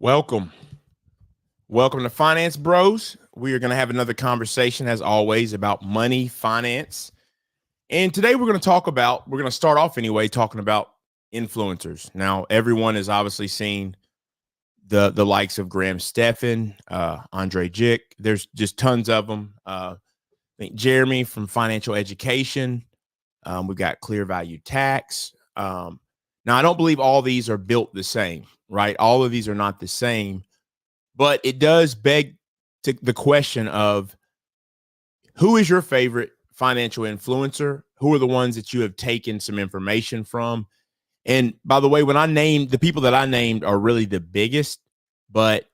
Welcome. Welcome to Finance Bros. We are going to have another conversation, as always, about money, finance. And today we're going to start off anyway, talking about influencers. Now, everyone has obviously seen the likes of Graham Stephan, Andre Jick. There's just tons of them. I think Jeremy from Financial Education. We've got Clear Value Tax. Now, I don't believe all these are built the same, right? All of these are not the same, but it does beg to the question of who is your favorite financial influencer? Who are the ones that you have taken some information from? And by the way, when I named the people that I named are really the biggest, but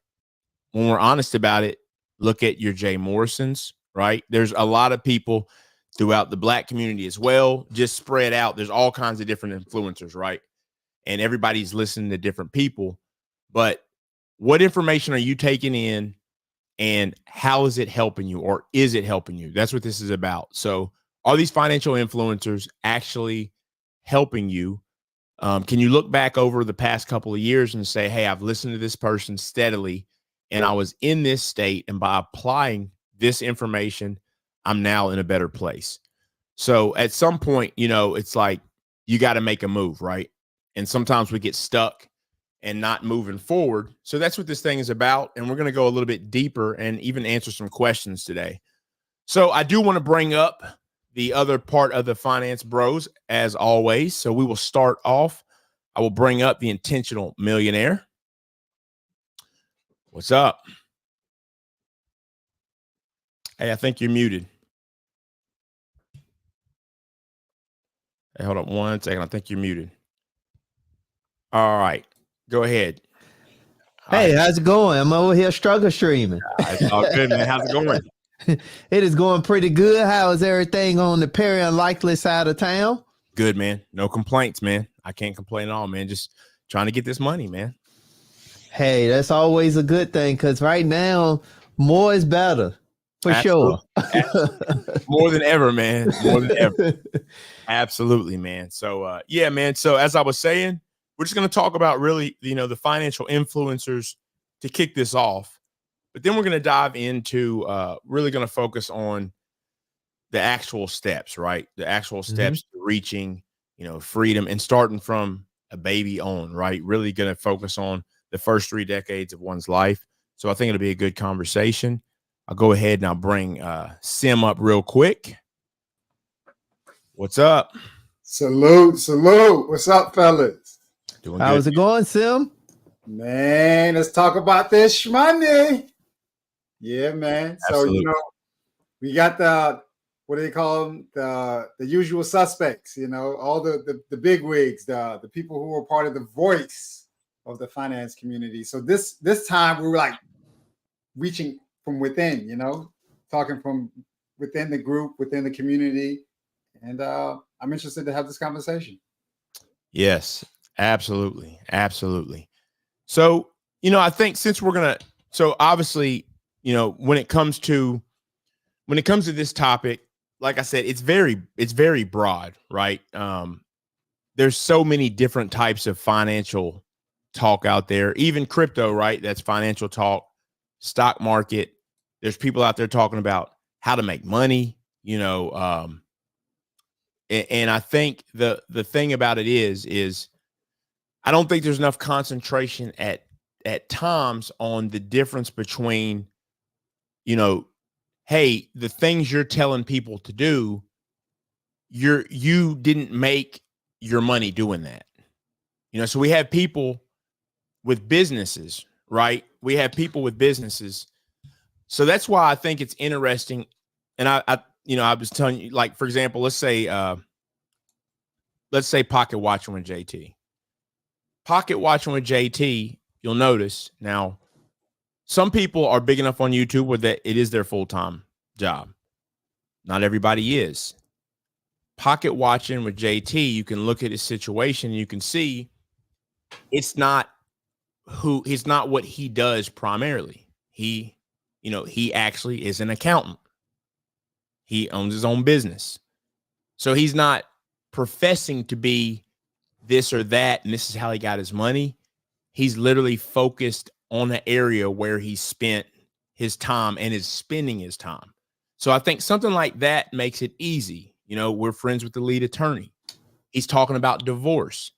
when we're honest about it, look at your Jay Morrisons, right? There's a lot of people throughout the Black community as well, just spread out. There's all kinds of different influencers, right? And everybody's listening to different people. But what information are you taking in and how is it helping you, or is it helping you? That's what this is about. So are these financial influencers actually helping you? Can you look back over the past couple of years and say, hey, I've listened to this person steadily and I was in this state, and by applying this information, I'm now in a better place. So at some point, it's like you got to make a move, right? And sometimes we get stuck and not moving forward. So that's what this thing is about. And we're going to go a little bit deeper and even answer some questions today. So I do want to bring up the other part of the Finance Bros, as always. So we will start off. I will bring up the Intentional Millionaire. What's up? Hey, I think you're muted. Hey, hold on one second. I think you're muted. All right. Go ahead. Hey, how's it going? I'm over here struggle streaming. It's all good, man. How's it going? It is going pretty good. How is everything on the Perry Unlikely side of town? Good, man. No complaints, man. I can't complain at all, man. Just trying to get this money, man. Hey, that's always a good thing, because right now, more is better. For Absolutely. sure. Absolutely. More than ever, man. More than ever. Absolutely, man. So, yeah, man. So as I was saying, we're just going to talk about really, the financial influencers to kick this off. But then we're going to dive into really going to focus on the actual steps, right? The actual steps to reaching, freedom and starting from a baby on, right? Really going to focus on the first 3 decades of one's life. So I think it'll be a good conversation. I'll go ahead and I'll bring Sim up real quick. What's up? Salute. What's up, fellas? Doing How's good. it going, Sim? Man, let's talk about this money. Yeah, man. Absolutely. So, we got what do they call them? The usual suspects, all the big wigs, the people who were part of the voice of the finance community. So this time we were like reaching from within, talking from within the group, within the community. And I'm interested to have this conversation. Yes, absolutely. Absolutely. So, I think since so obviously, when it comes to this topic, like I said, it's very broad, right? There's so many different types of financial talk out there, even crypto, right? That's financial talk, stock market. There's people out there talking about how to make money, and I think the thing about it is I don't think there's enough concentration at times on the difference between, hey, the things you're telling people to do, you didn't make your money doing that. So we have people with businesses, right? We have people with businesses. So that's why I think it's interesting. And I was telling you, like, for example, let's say pocket watching with JT. Pocket watching with JT, you'll notice now, some people are big enough on YouTube where that it is their full-time job. Not everybody is. Pocket watching with JT, you can look at his situation and you can see it's not what he does primarily. He actually is an accountant. He owns his own business. So he's not professing to be this or that, and this is how he got his money. He's literally focused on the area where he spent his time and is spending his time. So I think something like that makes it easy. You know, we're friends with the lead attorney. He's talking about divorce.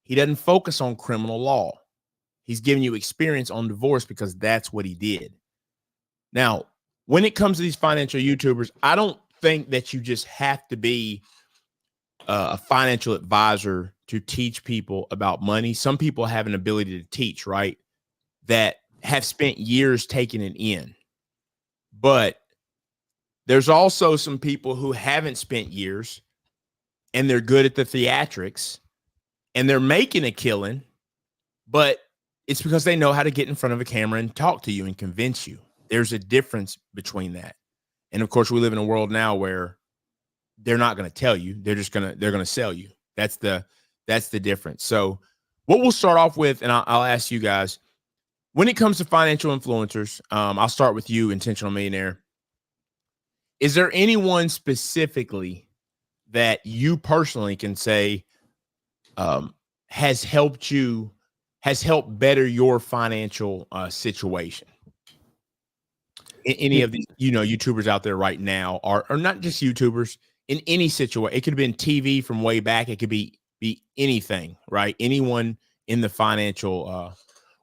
He doesn't focus on criminal law. He's giving you experience on divorce because that's what he did. Now, when it comes to these financial YouTubers, I don't think that you just have to be a financial advisor to teach people about money. Some people have an ability to teach, right? That have spent years taking it in. But there's also some people who haven't spent years and they're good at the theatrics and they're making a killing, but it's because they know how to get in front of a camera and talk to you and convince you. There's a difference between that. And of course, we live in a world now where they're not going to tell you. They're going to sell you. That's the difference. So what we'll start off with, and I'll ask you guys, when it comes to financial influencers, I'll start with you, Intentional Millionaire. Is there anyone specifically that you personally can say has helped better your financial situation? Any of these, YouTubers out there right now are not just YouTubers in any situation. It could have been TV from way back. It could be anything, right? Anyone in the financial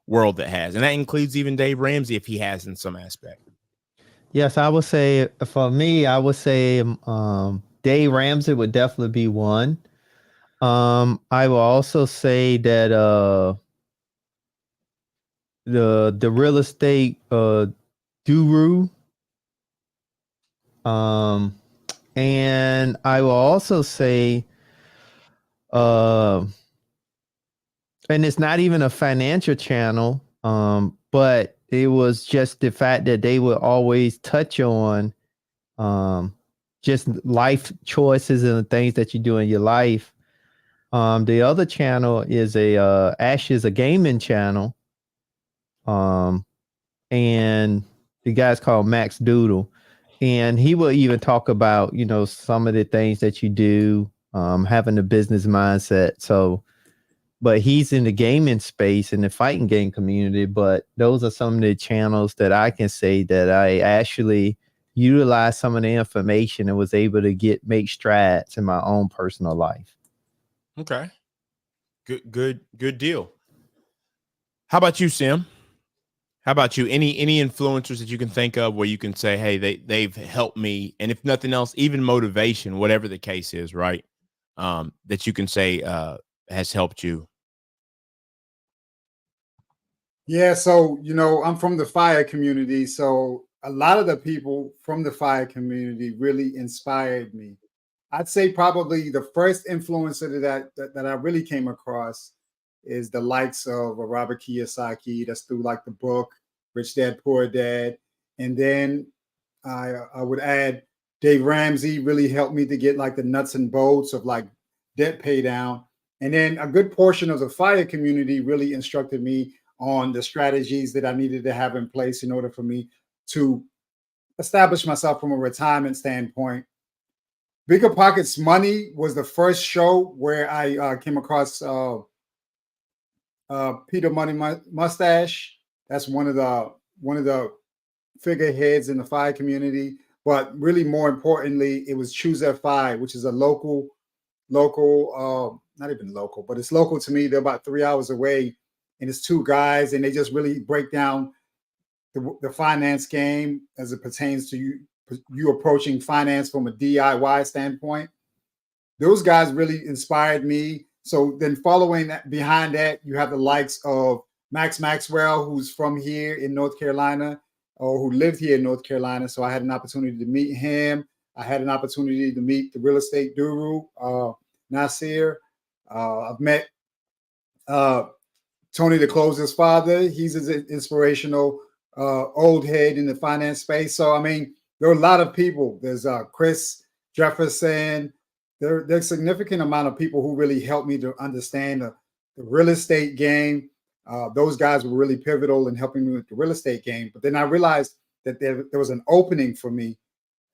world that has, and that includes even Dave Ramsey if he has in some aspect. Yes, I would say for me, I would say Dave Ramsey would definitely be one. I will also say that the real estate guru. And I will also say and it's not even a financial channel, but it was just the fact that they would always touch on just life choices and the things that you do in your life. The other channel is Ash is a gaming channel. And the guy's called Max Doodle. And he will even talk about, some of the things that you do, having a business mindset. So, but he's in the gaming space, in the fighting game community. But those are some of the channels that I can say that I actually utilized some of the information and was able to make strides in my own personal life. Okay. Good deal. How about you, Sim? How about you? Any influencers that you can think of where you can say, hey, they've helped me, and if nothing else, even motivation, whatever the case is, right? That you can say has helped you. Yeah, so I'm from the fire community, so a lot of the people from the fire community really inspired me. I'd say probably the first influencer that I really came across is the likes of Robert Kiyosaki. That's through like the book Rich Dad Poor Dad, and then I would add Dave Ramsey really helped me to get like the nuts and bolts of like debt pay down, and then a good portion of the fire community really instructed me on the strategies that I needed to have in place in order for me to establish myself from a retirement standpoint. Bigger Pockets Money was the first show where I came across Peter Money Mustache. That's one of the figureheads in the FI community. But really, more importantly, it was Choose FI, which is a local, not even local, but it's local to me. They're about 3 hours away, and it's two guys, and they just really break down the finance game as it pertains to you approaching finance from a DIY standpoint. Those guys really inspired me. So then following that, behind that, you have the likes of Max Maxwell, who's from here in North Carolina, or who lived here in North Carolina. So I had an opportunity to meet him. I had an opportunity to meet the real estate guru, Nasir. I've met Tony the Closer's father. He's an inspirational old head in the finance space. So, I mean, there are a lot of people. There's Chris Jefferson. There's a significant amount of people who really helped me to understand the real estate game. Those guys were really pivotal in helping me with the real estate game. But then I realized that there was an opening for me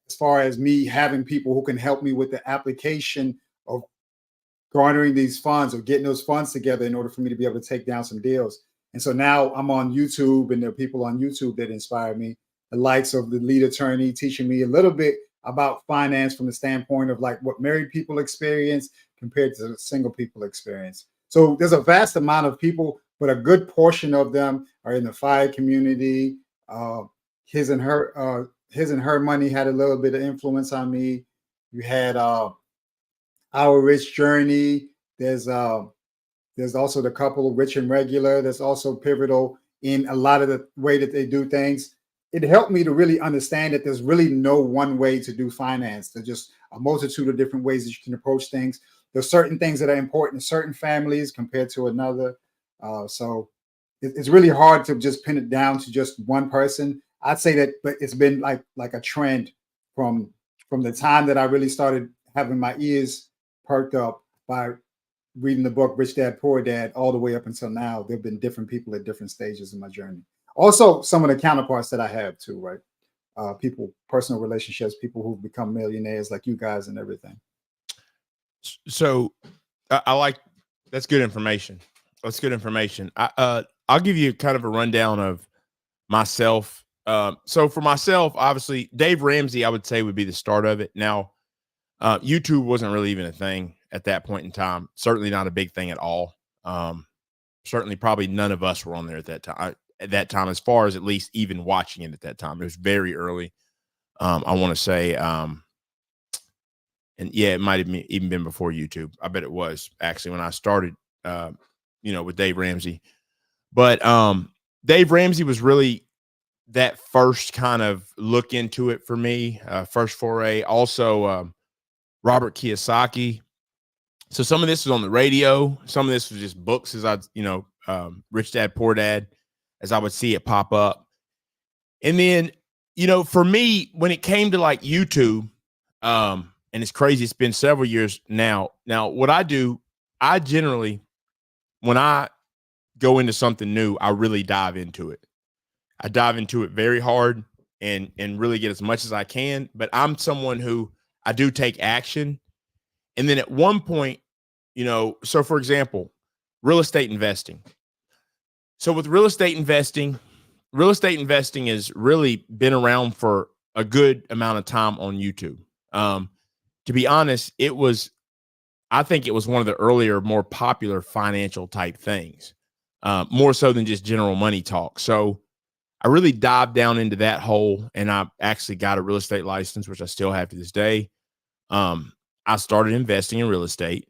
as far as me having people who can help me with the application of garnering these funds or getting those funds together in order for me to be able to take down some deals. And so now I'm on YouTube, and there are people on YouTube that inspire me. The likes of the lead attorney teaching me a little bit about finance from the standpoint of like what married people experience compared to single people experience. So there's a vast amount of people, but a good portion of them are in the FIRE community. His and Her Money had a little bit of influence on me. You had Our Rich Journey. There's also the couple Rich and Regular. That's also pivotal in a lot of the way that they do things. It helped me to really understand that there's really no one way to do finance. There's just a multitude of different ways that you can approach things. There's certain things that are important to certain families compared to another. So it's really hard to just pin it down to just one person. I'd say that, but it's been like a trend from the time that I really started having my ears perked up by reading the book Rich Dad Poor Dad all the way up until now. There have been different people at different stages in my journey. Also, some of the counterparts that I have too, right? People, personal relationships, people who've become millionaires like you guys and everything. So I like, that's good information. That's good information. I'll give you kind of a rundown of myself. So for myself, obviously, Dave Ramsey, I would say, would be the start of it. Now, YouTube wasn't really even a thing at that point in time. Certainly not a big thing at all. Certainly, probably none of us were on there at that time. As far as at least even watching it at that time, it was very early. I want to say, and yeah, it might have even been before YouTube. I bet it was actually when I started, with Dave Ramsey. But Dave Ramsey was really that first kind of look into it for me, first foray. Also, Robert Kiyosaki. So some of this was on the radio. Some of this was just books, as Rich Dad Poor Dad, as I would see it pop up. And then, for me, when it came to like YouTube, and it's crazy, it's been several years now. Now, what I do, I generally, when I go into something new, I really dive into it. I dive into it very hard and really get as much as I can. But I'm someone who I do take action. And then at one point, so for example, real estate investing. So with real estate investing has really been around for a good amount of time on YouTube. To be honest, I think it was one of the earlier, more popular financial type things, more so than just general money talk. So I really dived down into that hole, and I actually got a real estate license, which I still have to this day. I started investing in real estate,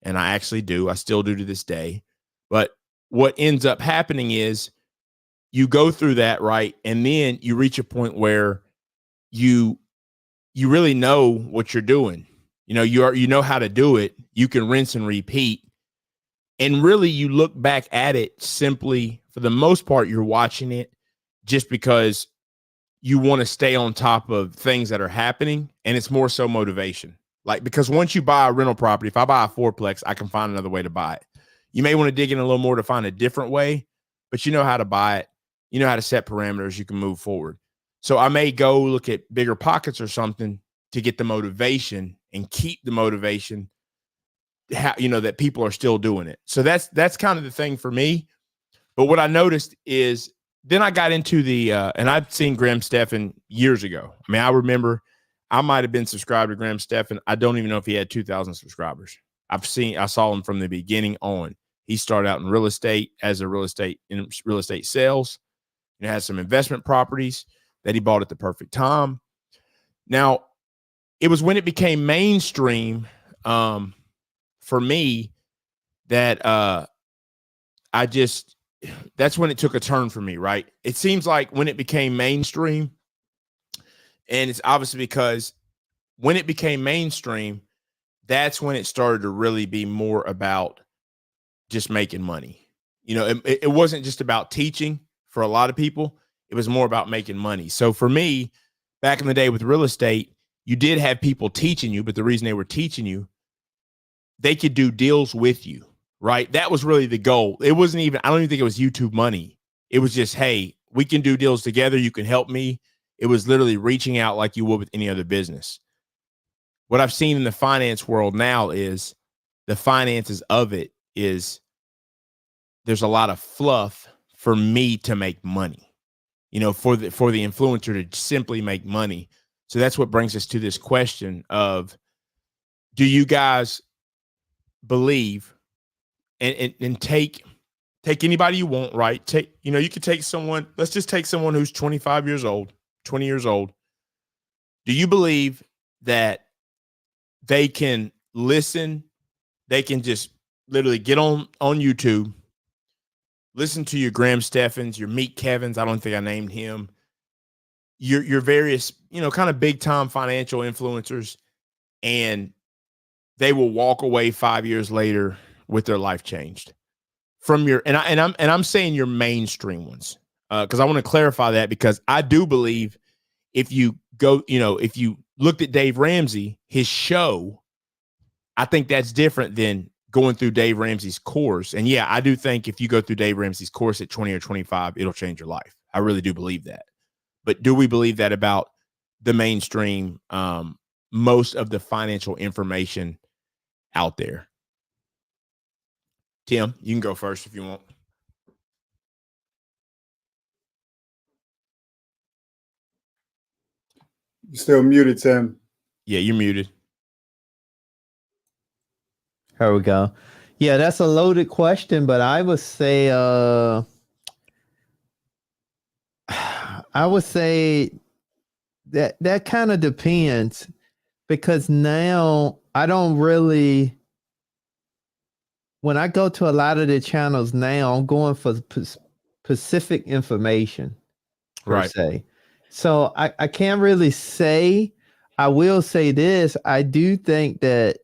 and I still do to this day. But what ends up happening is you go through that, right? And then you reach a point where you really know what you're doing. You know how to do it. You can rinse and repeat. And really you look back at it simply, for the most part, you're watching it just because you want to stay on top of things that are happening. And it's more so motivation. Like, because once you buy a rental property, if I buy a fourplex, I can find another way to buy it. You may want to dig in a little more to find a different way, but you know how to buy it. You know how to set parameters. You can move forward. So I may go look at Bigger Pockets or something to get the motivation and keep the motivation, that people are still doing it. So that's kind of the thing for me. But what I noticed is then I got into and I've seen Graham Stephan years ago. I mean, I remember I might have been subscribed to Graham Stephan. I don't even know if he had 2,000 subscribers. I saw him from the beginning on. He started out in real estate in real estate sales. He has some investment properties that he bought at the perfect time. Now, it was when it became mainstream for me that that's when it took a turn for me, right? It seems like when it became mainstream, and it's obviously because when it became mainstream, that's when it started to really be more about just making money. It wasn't just about teaching for a lot of people. It was more about making money. So for me, back in the day with real estate, you did have people teaching you, but the reason they were teaching you, they could do deals with you, right? That was really the goal. It wasn't even, I don't even think it was YouTube money. It was just, hey, we can do deals together. You can help me. It was literally reaching out like you would with any other business. What I've seen in the finance world now is the finances of it is there's a lot of fluff for me to make money, for the influencer to simply make money. So that's what brings us to this question of, do you guys believe, and take anybody you want, right? You could take someone, let's just take someone who's 25 years old, 20 years old. Do you believe that they can listen? They can just literally get on YouTube, listen to your Graham Steffens, your Meet Kevins. I don't think I named him. Your various, kind of big time financial influencers, and they will walk away 5 years later with their life changed from your, I'm saying your mainstream ones. Cause I want to clarify that, because I do believe if you go, if you looked at Dave Ramsey, his show, I think that's different than going through Dave Ramsey's course. And yeah, I do think if you go through Dave Ramsey's course at 20 or 25, it'll change your life. I really do believe that. But do we believe that about the mainstream, most of the financial information out there? Tim, you can go first if you want. You're still muted, Tim. Yeah, you're muted. Here we go. Yeah, that's a loaded question, but I would say that kind of depends, because now I don't really, when I go to a lot of the channels now, I'm going for specific information per se. So I can't really say. I will say this. I do think that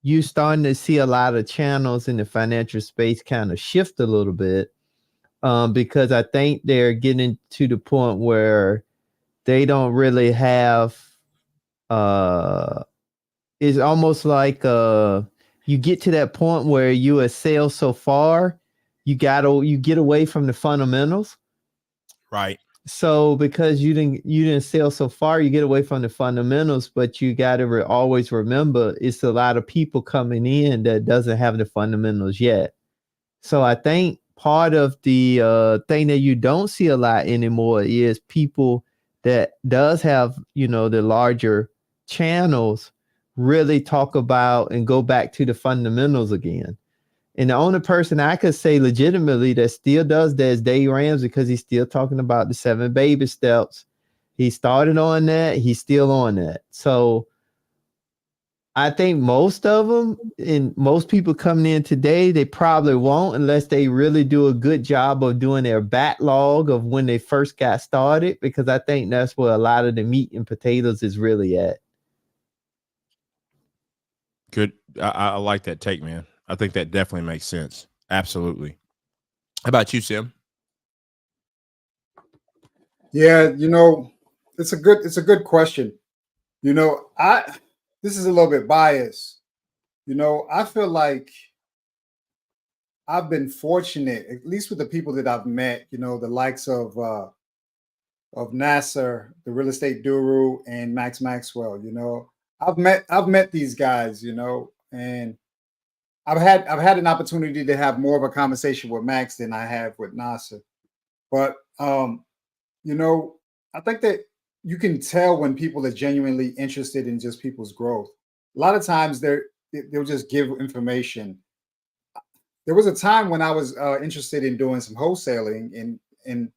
you're starting to see a lot of channels in the financial space kind of shift a little bit, because I think they're getting to the point where they don't really have, it's almost like you get to that point where you excel so far, you get away from the fundamentals. Right. So because you didn't sell so far, you get away from the fundamentals, but you got to always remember it's a lot of people coming in that doesn't have the fundamentals yet. So I think part of the thing that you don't see a lot anymore is people that does have, the larger channels really talk about and go back to the fundamentals again. And the only person I could say legitimately that still does that is Dave Ramsey, because he's still talking about the 7 baby steps. He started on that. He's still on that. So I think most of them and most people coming in today, they probably won't, unless they really do a good job of doing their backlog of when they first got started, because I think that's where a lot of the meat and potatoes is really at. Good. I like that take, man. I think that definitely makes sense. Absolutely. How about you, Sim? Yeah, it's a good question. This is a little bit biased. I feel like I've been fortunate, at least with the people that I've met, the likes of Nasser, the real estate guru, and Max Maxwell. I've met these guys, and I've had an opportunity to have more of a conversation with Max than I have with Nasser. But I think that you can tell when people are genuinely interested in just people's growth. A lot of times they'll just give information. There was a time when I was interested in doing some wholesaling, and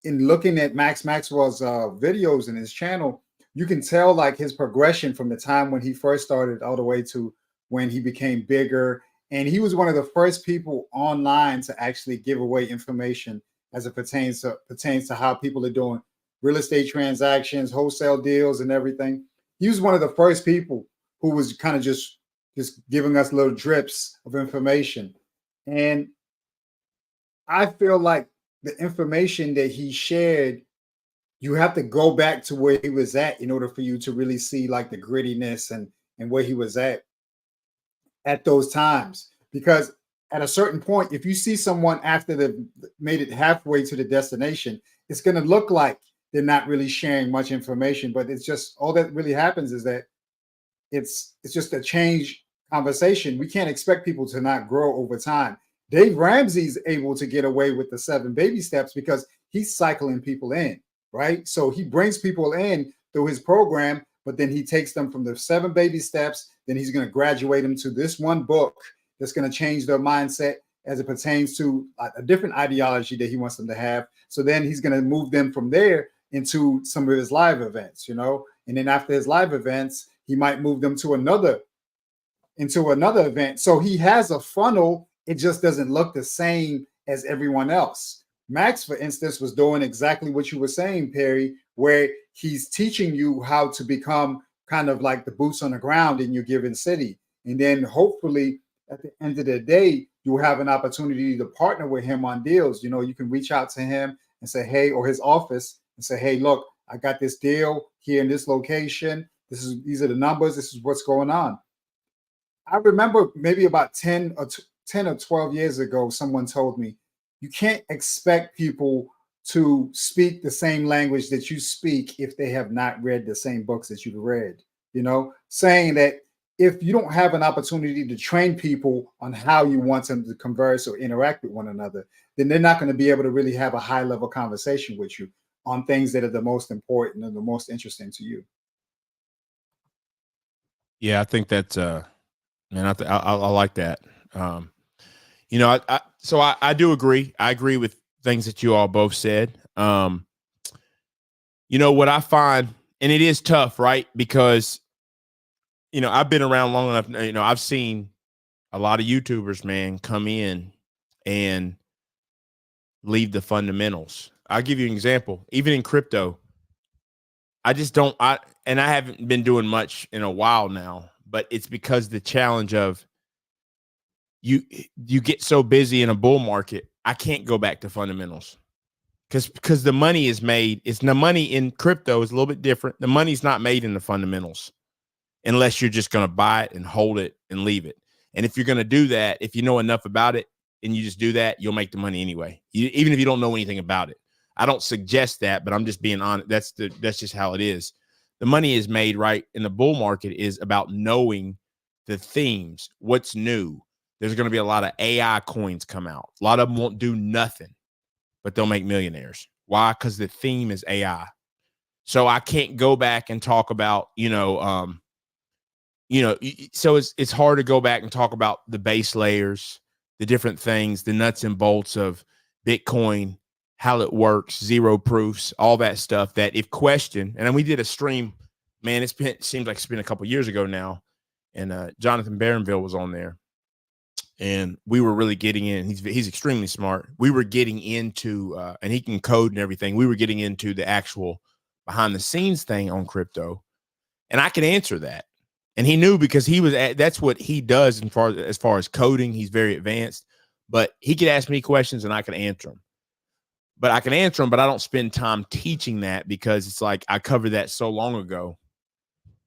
in looking at Max Maxwell's videos and his channel, you can tell like his progression from the time when he first started all the way to when he became bigger. And he was one of the first people online to actually give away information as it pertains to how people are doing real estate transactions, wholesale deals, and everything. He was one of the first people who was kind of just giving us little drips of information. And I feel like the information that he shared, you have to go back to where he was at in order for you to really see like the grittiness and where he was at those times. Because at a certain point, if you see someone after they've made it halfway to the destination, it's going to look like they're not really sharing much information. But it's just, all that really happens is that it's just a change conversation. We can't expect people to not grow over time. Dave Ramsey's able to get away with the 7 baby steps because he's cycling people in, right? So he brings people in through his program, but then he takes them from the 7 baby steps. Then he's going to graduate them to this one book that's going to change their mindset as it pertains to a different ideology that he wants them to have. So then he's going to move them from there into some of his live events, and then after his live events, he might move them to another event. So he has a funnel. It just doesn't look the same as everyone else. Max, for instance, was doing exactly what you were saying, Perry, where he's teaching you how to become kind of like the boots on the ground in your given city. And then hopefully at the end of the day, you'll have an opportunity to partner with him on deals. You can reach out to him and say, hey, or his office and say, hey, look, I got this deal here in this location. These are the numbers. This is what's going on. I remember maybe about 10 or 12 years ago, someone told me, you can't expect people to speak the same language that you speak if they have not read the same books that you've read, saying that if you don't have an opportunity to train people on how you want them to converse or interact with one another, then they're not going to be able to really have a high level conversation with you on things that are the most important and the most interesting to you. Yeah, I think that's man, I like that. So I do agree. I agree with things that you all both said. What I find, and it is tough, right? Because, I've been around long enough. I've seen a lot of YouTubers, man, come in and leave the fundamentals. I'll give you an example. Even in crypto, I haven't been doing much in a while now, but it's because the challenge of you get so busy in a bull market, I can't go back to fundamentals because the money is made. The money in crypto is a little bit different. The money's not made in the fundamentals unless you're just going to buy it and hold it and leave it. And if you're going to do that, if you know enough about it and you just do that, you'll make the money anyway, even if you don't know anything about it. I don't suggest that, but I'm just being honest. That's just how it is. The money is made right in the bull market is about knowing the themes, what's new. There's going to be a lot of AI coins come out. A lot of them won't do nothing, but they'll make millionaires. Why? Because the theme is AI. So I can't go back and talk about, so it's hard to go back and talk about the base layers, the different things, the nuts and bolts of Bitcoin, how it works, zero proofs, all that stuff that if questioned, and then we did a stream, man, it seems like it's been a couple years ago now, and Jonathan Barronville was on there, and we were really getting in. He's extremely smart. We were getting into, and he can code and everything. We were getting into the actual behind the scenes thing on crypto, and I could answer that. And he knew because that's what he does as far as coding. He's very advanced, but he could ask me questions and I could answer them. But I but I don't spend time teaching that because it's like I covered that so long ago.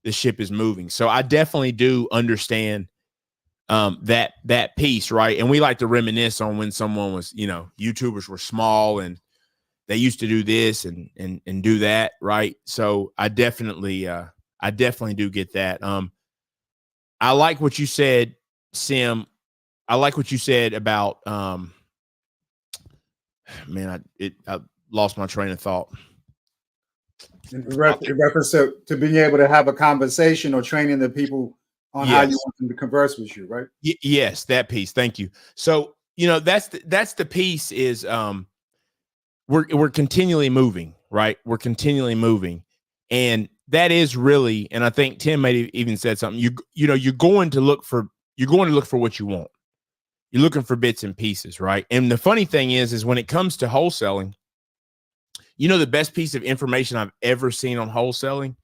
The ship is moving. So I definitely do understand that piece, right? And we like to reminisce on when someone was, YouTubers were small and they used to do this and do that, right? So I definitely do get that. I like what you said, Sim. I like what you said about man, I lost my train of thought. In reference to being able to have a conversation or training the people on how you want them to converse with you, right? Yes, that piece. Thank you. So, that's the piece is we're continually moving, right? We're continually moving. And that is really, and I think Tim may have even said something, you're going to look for what you want. You're looking for bits and pieces, right? And the funny thing is when it comes to wholesaling, the best piece of information I've ever seen on wholesaling,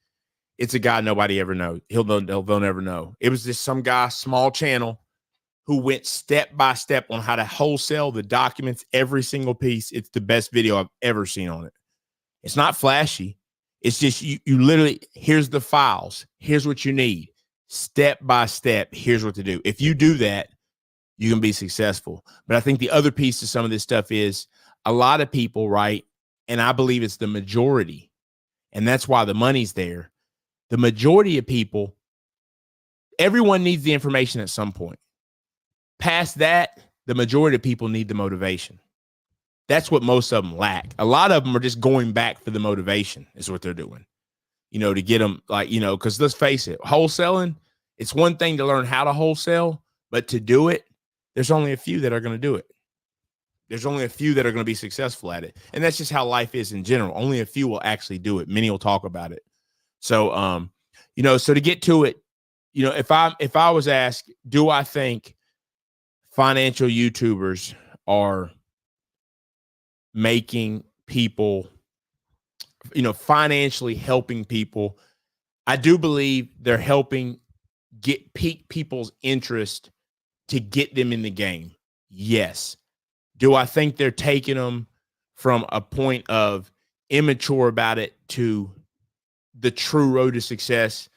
it's a guy nobody ever knows. They'll never know. It was just some guy, small channel, who went step by step on how to wholesale the documents, every single piece. It's the best video I've ever seen on it. It's not flashy. It's just you literally, here's the files. Here's what you need. Step by step, here's what to do. If you do that, you can be successful. But I think the other piece to some of this stuff is a lot of people, right? And I believe it's the majority. And that's why the money's there. The majority of people, everyone needs the information at some point. Past that, the majority of people need the motivation. That's what most of them lack. A lot of them are just going back for the motivation is what they're doing, to get them because let's face it, wholesaling, it's one thing to learn how to wholesale, but to do it, there's only a few that are going to do it. There's only a few that are going to be successful at it. And that's just how life is in general. Only a few will actually do it. Many will talk about it. So, so to get to it, if I was asked, do I think financial YouTubers are making people, financially helping people? I do believe they're helping pique people's interest to get them in the game. Yes. Do I think they're taking them from a point of immature about it to the true road to success?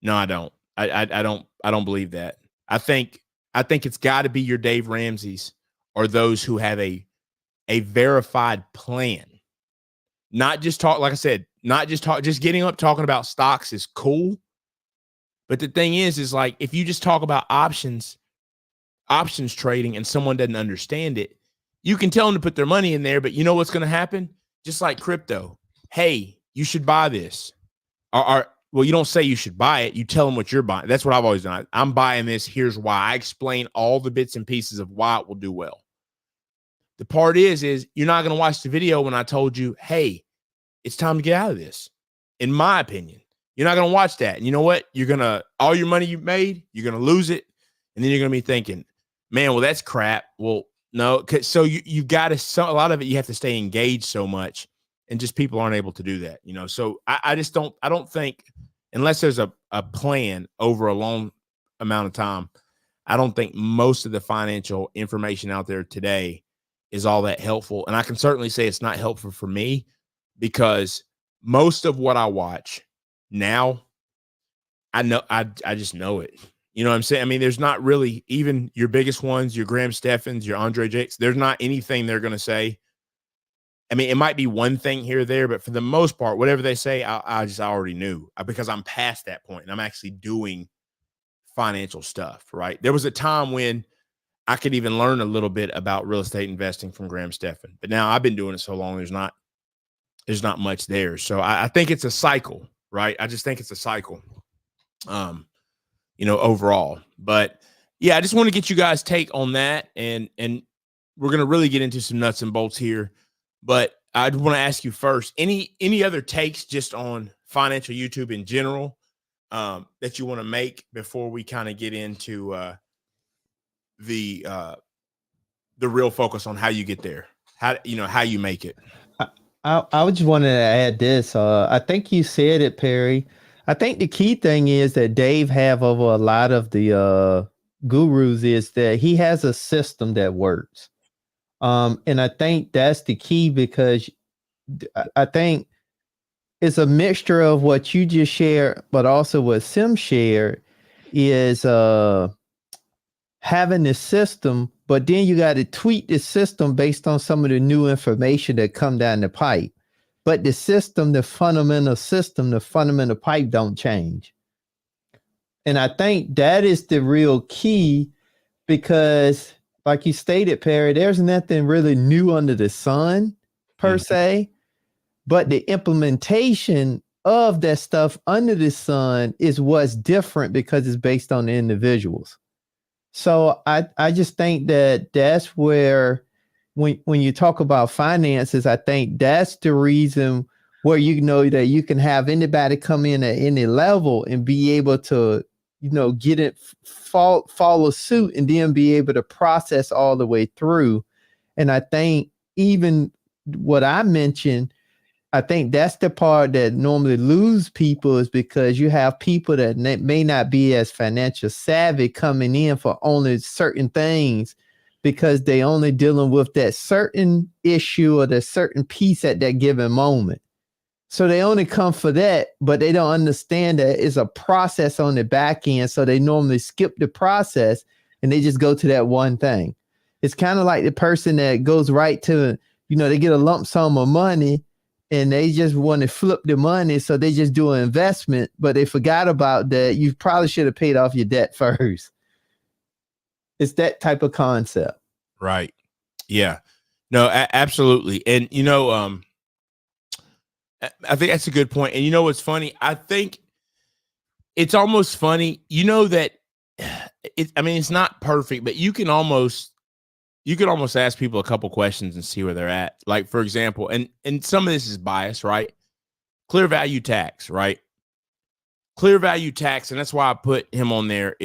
No, I don't. I don't believe that. I think it's got to be your Dave Ramsey's or those who have a verified plan. Not just talk, like I said, just getting up talking about stocks is cool. But the thing is like if you just talk about options trading and someone doesn't understand it, you can tell them to put their money in there, but you know what's going to happen? Just like crypto. Hey, you should buy this. Well, you don't say you should buy it. You tell them what you're buying. That's what I've always done. I'm buying this. Here's why. I explain all the bits and pieces of why it will do well. The part is you're not going to watch the video when I told you, hey, it's time to get out of this. In my opinion, you're not going to watch that. And you know what? All your money you've made, you're going to lose it. And then you're going to be thinking, man, well, that's crap. Well, no. So you've got to, a lot of it, you have to stay engaged so much, and just people aren't able to do that, So I don't think, unless there's a plan over a long amount of time, I don't think most of the financial information out there today is all that helpful. And I can certainly say it's not helpful for me, because most of what I watch now, I just know it. You know what I'm saying? I mean, there's not really, even your biggest ones, your Graham Steffens, your Andre Jakes, there's not anything they're going to say. I mean, it might be one thing here or there, but for the most part, whatever they say, I already knew, because I'm past that point and I'm actually doing financial stuff, right? There was a time when I could even learn a little bit about real estate investing from Graham Stephan, but now I've been doing it so long, there's not much there. So I think it's a cycle, right? I just think it's a cycle, overall. But yeah, I just want to get you guys' take on that, and we're going to really get into some nuts and bolts here. But I want to ask you first, any other takes just on financial YouTube in general that you want to make before we kind of get into the real focus on how you get there, how you make it? I just wanted to add this. I think you said it, Perry. I think the key thing is that Dave have over a lot of the gurus is that he has a system that works. And I think that's the key, because I think it's a mixture of what you just shared, but also what Sim shared is having the system, but then you got to tweak the system based on some of the new information that come down the pipe. But the system, the fundamental pipe don't change. And I think that is the real key, because like you stated, Perry, there's nothing really new under the sun per se, but the implementation of that stuff under the sun is what's different, because it's based on the individuals. So I just think that that's where, when you talk about finances, I think that's the reason where that you can have anybody come in at any level and be able to, get it, follow suit, and then be able to process all the way through. And I think even what I mentioned, I think that's the part that normally lose people, is because you have people that may not be as financial savvy coming in for only certain things, because they only dealing with that certain issue or that certain piece at that given moment. So they only come for that, but they don't understand that it's a process on the back end. So they normally skip the process and they just go to that one thing. It's kind of like the person that goes right to, they get a lump sum of money and they just want to flip the money. So they just do an investment, but they forgot about that. You probably should have paid off your debt first. It's that type of concept. Right. Yeah. No, absolutely. And I think that's a good point. And you know what's funny? I think it's almost funny, that it's not perfect, but you can almost ask people a couple questions and see where they're at. Like, for example, and some of this is bias, right? Clear value tax, right? Clear value tax, and that's why I put him on there.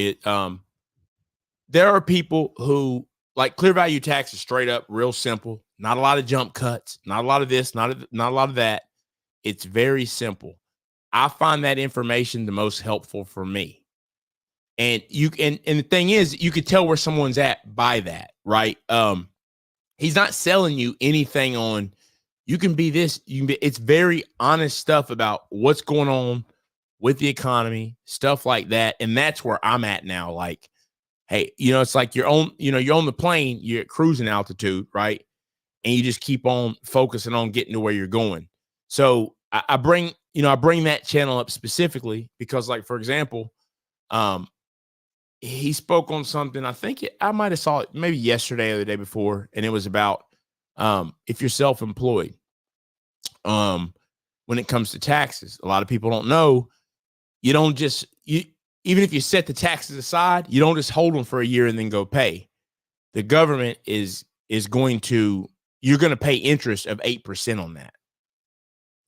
There are people who like clear value tax is straight up, real simple. Not a lot of jump cuts, not a lot of this, not a lot of that. It's very simple. I find that information the most helpful for me. And and the thing is, you could tell where someone's at by that, right? He's not selling you anything on you can be this, it's very honest stuff about what's going on with the economy, stuff like that. And that's where I'm at now. Like, hey, it's like you're on the plane, you're at cruising altitude, right? And you just keep on focusing on getting to where you're going. So I bring that channel up specifically because, like, for example, he spoke on something. I think I might have saw it maybe yesterday or the day before, and it was about if you're self-employed, when it comes to taxes. A lot of people don't know. You don't just even if you set the taxes aside, you don't just hold them for a year and then go pay. The government is going to you're going to pay interest of 8% on that.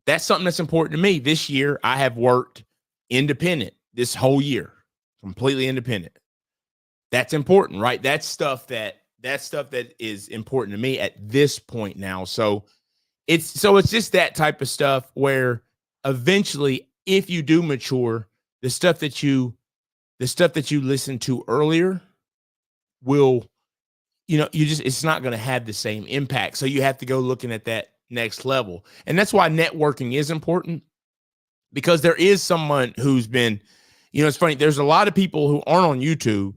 That's something that's important to me. This year, I have worked independent this whole year, completely independent. That's important, right? That's stuff that is important to me at this point now. So it's just that type of stuff where eventually, if you do mature, the stuff that you listened to earlier will, it's not going to have the same impact. So you have to go looking at that next level. And that's why networking is important, because there is someone who's been, it's funny. There's a lot of people who aren't on YouTube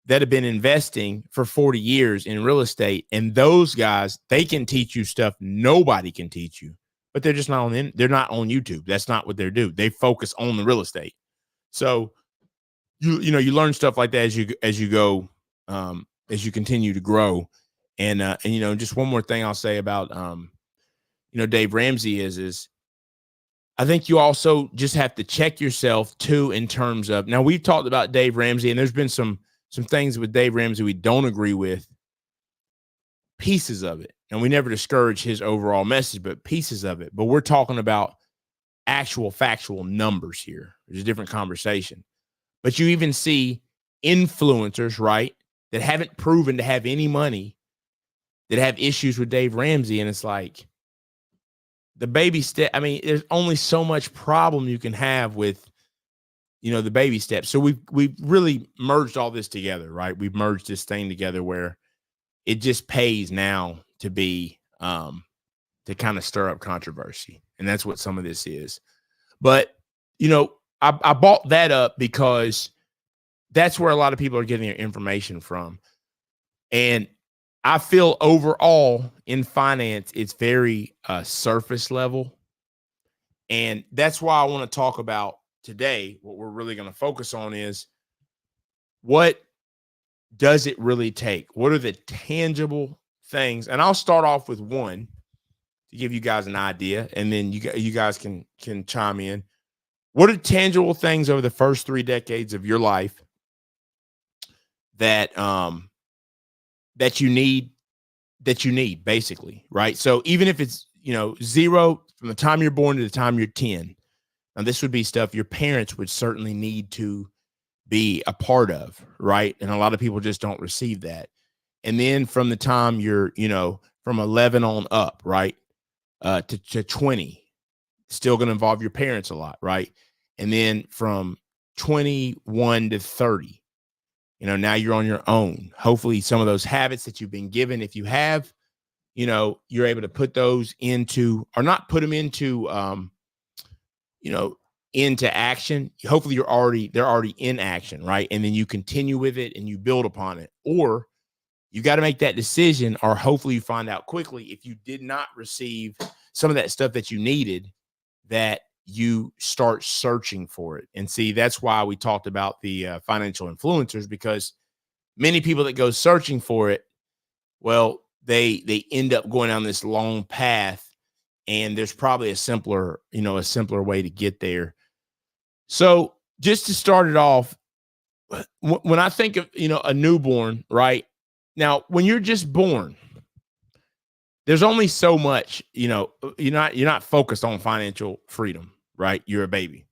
that have been investing for 40 years in real estate. And those guys, they can teach you stuff nobody can teach you, but they're just not they're not on YouTube. That's not what they do. They focus on the real estate. So you learn stuff like that as you go, as you continue to grow. And just one more thing I'll say about, Dave Ramsey is I think you also just have to check yourself too, in terms of, now we've talked about Dave Ramsey and there's been some things with Dave Ramsey we don't agree with, pieces of it. And we never discourage his overall message, but pieces of it. But we're talking about actual factual numbers here. There's a different conversation. But you even see influencers, right, that haven't proven to have any money that have issues with Dave Ramsey. And it's like the baby step. I mean, there's only so much problem you can have with, the baby steps. So we've really merged all this together, right? We've merged this thing together where it just pays now to be, to kind of stir up controversy. And that's what some of this is. But, I bought that up because that's where a lot of people are getting their information from. And I feel overall in finance, it's very surface level. And that's why I want to talk about today. What we're really going to focus on is, what does it really take? What are the tangible things? And I'll start off with one to give you guys an idea, and then you guys can chime in. What are tangible things over the first 3 decades of your life that that you need basically, right? So even if it's, 0 from the time you're born to the time you're 10, now this would be stuff your parents would certainly need to be a part of, right? And a lot of people just don't receive that. And then from the time you're, from 11 on up, right, to 20, still going to involve your parents a lot, right? And then from 21 to 30, now you're on your own. Hopefully some of those habits that you've been given, if you have, you're able to put those into, or not put them into, into action. Hopefully they're already in action, right? And then you continue with it and you build upon it. Or you got to make that decision, or hopefully you find out quickly, if you did not receive some of that stuff that you needed, that you start searching for it. And see, that's why we talked about the financial influencers, because many people that go searching for it, Well, they end up going down this long path, and there's probably a simpler way to get there. So just to start it off, when I think of, a newborn, right? Now, when you're just born, there's only so much, you're not focused on financial freedom, right? You're a baby.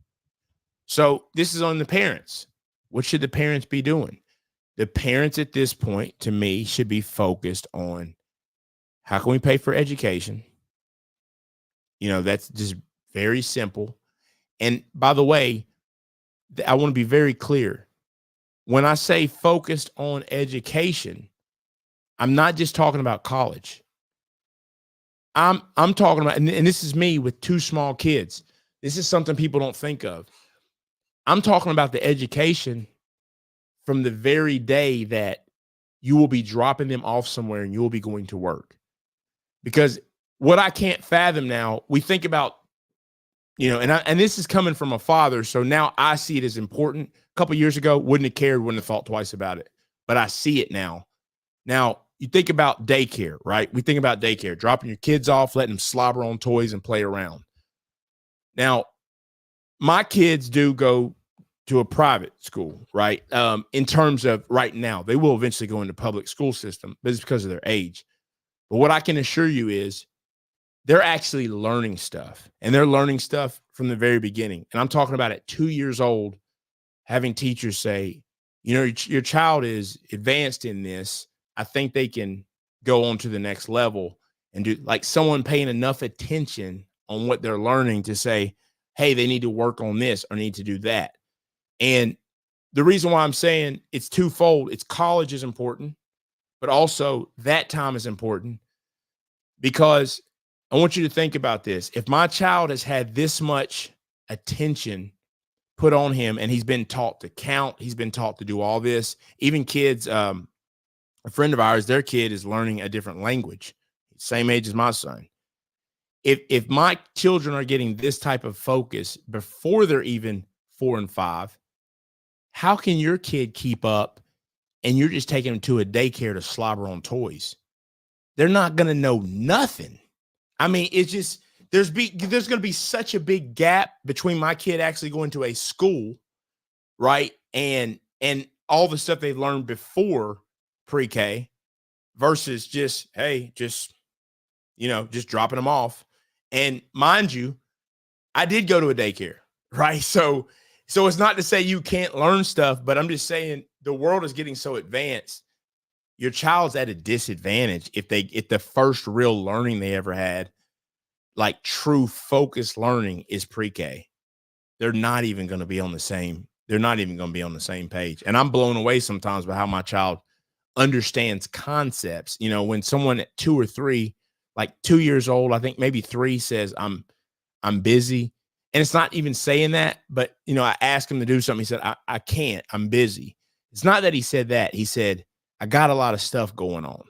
So this is on the parents. What should the parents be doing? The parents at this point, to me, should be focused on how can we pay for education? That's just very simple. And by the way, I want to be very clear. When I say focused on education, I'm not just talking about college. I'm talking about, and this is me with 2 small kids. This is something people don't think of. I'm talking about the education from the very day that you will be dropping them off somewhere and you will be going to work. Because what I can't fathom now, we think about, and this is coming from a father, so now I see it as important. A couple of years ago, wouldn't have cared, wouldn't have thought twice about it, but I see it now. Now, you think about daycare, right? We think about daycare, dropping your kids off, letting them slobber on toys and play around. Now, my kids do go to a private school, right? In terms of right now, they will eventually go into public school system, but it's because of their age. But what I can assure you is they're actually learning stuff, and they're learning stuff from the very beginning. And I'm talking about at 2 years old, having teachers say, your child is advanced in this. I think they can go on to the next level, and do like someone paying enough attention on what they're learning to say, hey, they need to work on this or need to do that. And the reason why I'm saying it's twofold, it's college is important, but also that time is important, because I want you to think about this. If my child has had this much attention put on him and he's been taught to count, he's been taught to do all this, even kids, a friend of ours, their kid is learning a different language, same age as my son. If my children are getting this type of focus before they're even 4 and 5, how can your kid keep up and you're just taking them to a daycare to slobber on toys? They're not going to know nothing. I mean, it's just, there's going to be such a big gap between my kid actually going to a school, right? And all the stuff they've learned before pre-K versus just dropping them off. And mind you, I did go to a daycare, right? So it's not to say you can't learn stuff, but I'm just saying the world is getting so advanced. Your child's at a disadvantage if the first real learning they ever had, like true focused learning, is pre-K. They're not even going to be on the same. They're not even going to be on the same page. And I'm blown away sometimes by how my child understands concepts. When someone at 2 or 3, like 2 years old, I think maybe 3, says I'm busy. And it's not even saying that, but I asked him to do something. He said, I can't, I'm busy. It's not that he said that. He said, I got a lot of stuff going on.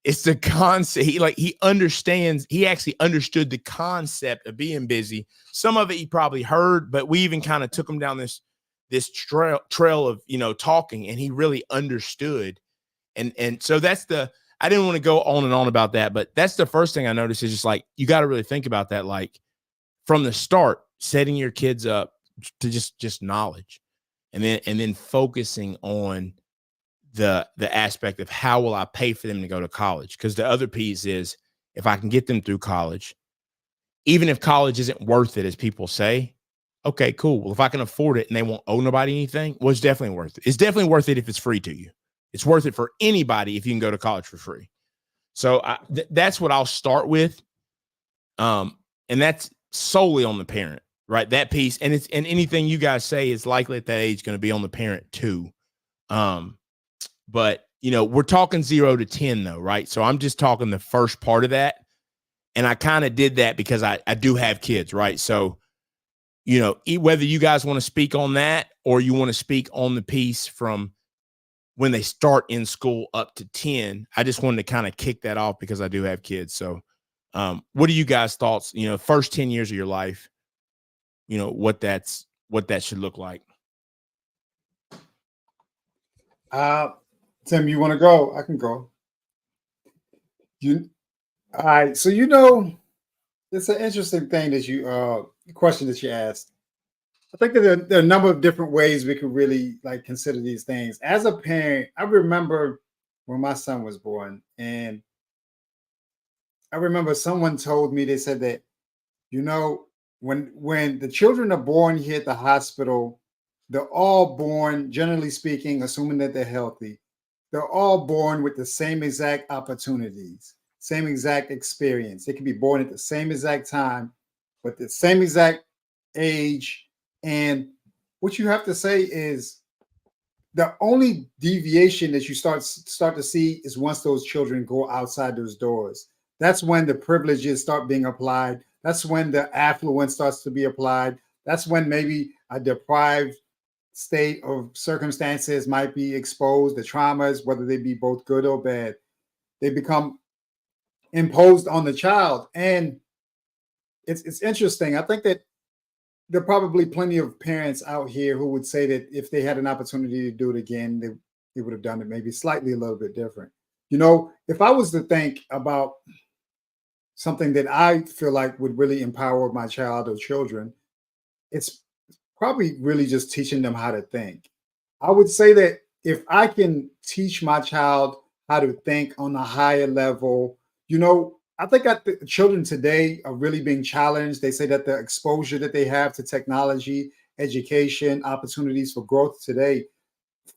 It's the concept. He understands. He actually understood the concept of being busy. Some of it he probably heard, but we even kind of took him down this trail of, talking, and he really understood. And so I didn't want to go on and on about that, but that's the first thing I noticed is just like, you got to really think about that. Like from the start, setting your kids up to just knowledge, and then focusing on the aspect of how will I pay for them to go to college? Because the other piece is, if I can get them through college, even if college isn't worth it, as people say, okay, cool. Well, if I can afford it and they won't owe nobody anything, well, it's definitely worth it. It's definitely worth it if it's free to you. It's worth it for anybody if you can go to college for free. So that's what I'll start with. And that's solely on the parent, right? That piece. And anything you guys say is likely at that age going to be on the parent too. But we're talking 0 to 10 though, right? So I'm just talking the first part of that. And I kind of did that because I do have kids, right? So, whether you guys want to speak on that or you want to speak on the piece from when they start in school up to 10, I just wanted to kind of kick that off because I do have kids. So what are you guys' thoughts, first 10 years of your life, what that should look like? Tim, you want to go? I can go. You all right? So you know, it's an interesting thing that you question that you asked. I think that there are a number of different ways we could really like consider these things. As a parent, I remember when my son was born, and I remember someone told me, they said that, you know, when the children are born here at the hospital, they're all born, generally speaking, assuming that they're healthy, they're all born with the same exact opportunities, same exact experience. They can be born at the same exact time, with the same exact age. And what you have to say is the only deviation that you start to see is once those children go outside those doors. That's when the privileges start being applied. That's when the affluence starts to be applied. That's when maybe a deprived state of circumstances might be exposed. The traumas, whether they be both good or bad, they become imposed on the child. And it's interesting. I think that there are probably plenty of parents out here who would say that if they had an opportunity to do it again, they would have done it maybe slightly a little bit different. You know, if I was to think about something that I feel like would really empower my child or children, it's probably really just teaching them how to think. I would say that if I can teach my child how to think on a higher level, you know, I think that the children today are really being challenged. They say that the exposure that they have to technology, education, opportunities for growth today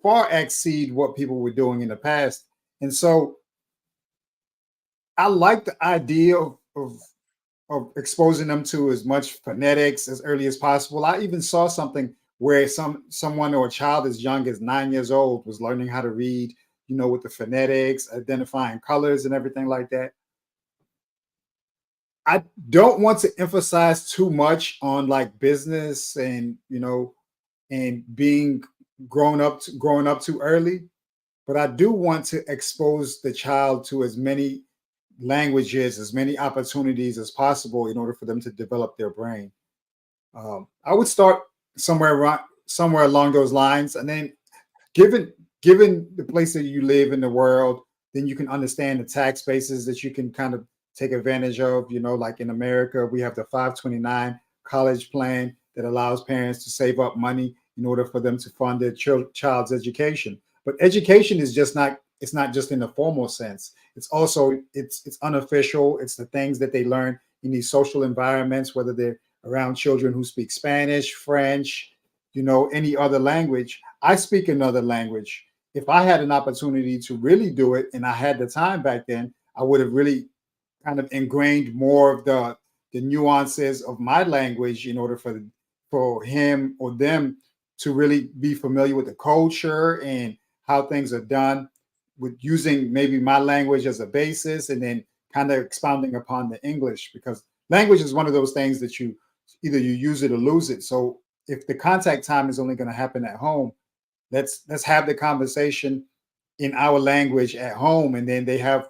far exceed what people were doing in the past. And so I like the idea of exposing them to as much phonetics as early as possible. I even saw something where someone or a child as young as 9 years old was learning how to read, you know, with the phonetics, identifying colors and everything like that. I don't want to emphasize too much on like business and, you know, and being growing up too early, but I do want to expose the child to as many languages, as many opportunities as possible in order for them to develop their brain. I would start somewhere along those lines, and then given given the place that you live in the world, then you can understand the tax bases that you can kind of take advantage of. You know, like in America, we have the 529 college plan that allows parents to save up money in order for them to fund their child's education. But education is just not, it's not just in the formal sense. It's also it's unofficial. It's the things that they learn in these social environments, whether they're around children who speak Spanish, French, you know, any other language. I speak another language. If I had an opportunity to really do it and I had the time back then, I would have really kind of ingrained more of the nuances of my language in order for him or them to really be familiar with the culture and how things are done, with using maybe my language as a basis and then kind of expounding upon the English, because language is one of those things that you either you use it or lose it. So if the contact time is only going to happen at home, let's have the conversation in our language at home, and then they have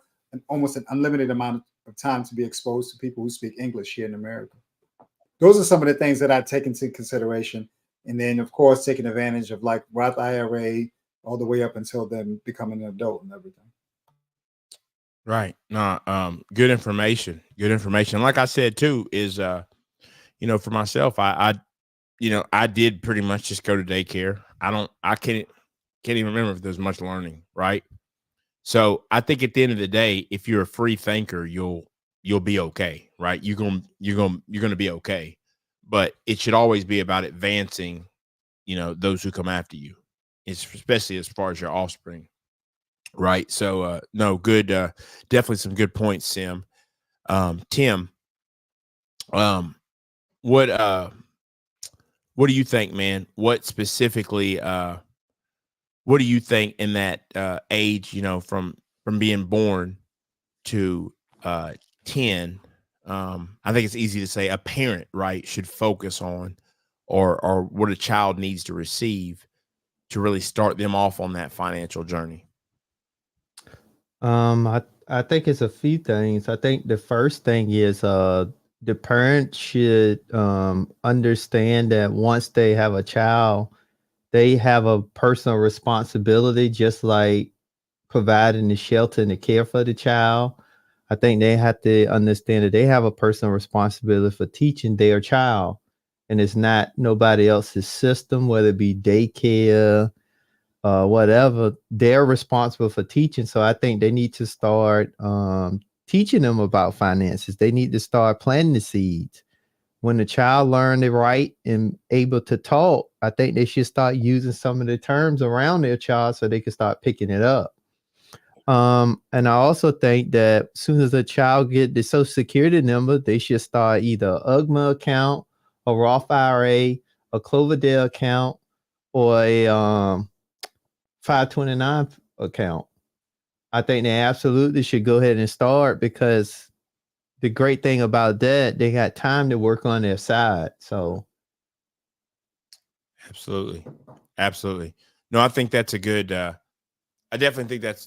almost an unlimited amount of time to be exposed to people who speak English here in America. Those are some of the things that I take into consideration, and then of course taking advantage of like Roth IRA all the way up until them becoming an adult and everything. Right. No, good information. Good information. Like I said too, is you know, for myself, I did pretty much just go to daycare. I can't even remember if there's much learning, right? So I think at the end of the day, if you're a free thinker, you'll be okay, right? You're gonna be okay. But it should always be about advancing, you know, those who come after you. It's especially as far as your offspring. Right. So no, good, definitely some good points, Sim. Tim, um, what what do you think, man? What specifically what do you think in that age, you know, from being born to 10? I think it's easy to say a parent, right, should focus on, or what a child needs to receive to really start them off on that financial journey. I think it's a few things. I think the first thing is the parent should understand that once they have a child, they have a personal responsibility, just like providing the shelter and the care for the child. I think they have to understand that they have a personal responsibility for teaching their child, and it's not nobody else's system, whether it be daycare, whatever. They're responsible for teaching. So I think they need to start teaching them about finances. They need to start planting the seeds. When the child learn to write and able to talk, I think they should start using some of the terms around their child so they can start picking it up. And I also think that as soon as a child get the Social Security number, they should start either a UGMA account, a Roth IRA, a Cloverdale account, or a 529 account. I think they absolutely should go ahead and start, because the great thing about that, they got time to work on their side. So absolutely. No, I think that's a good, I definitely think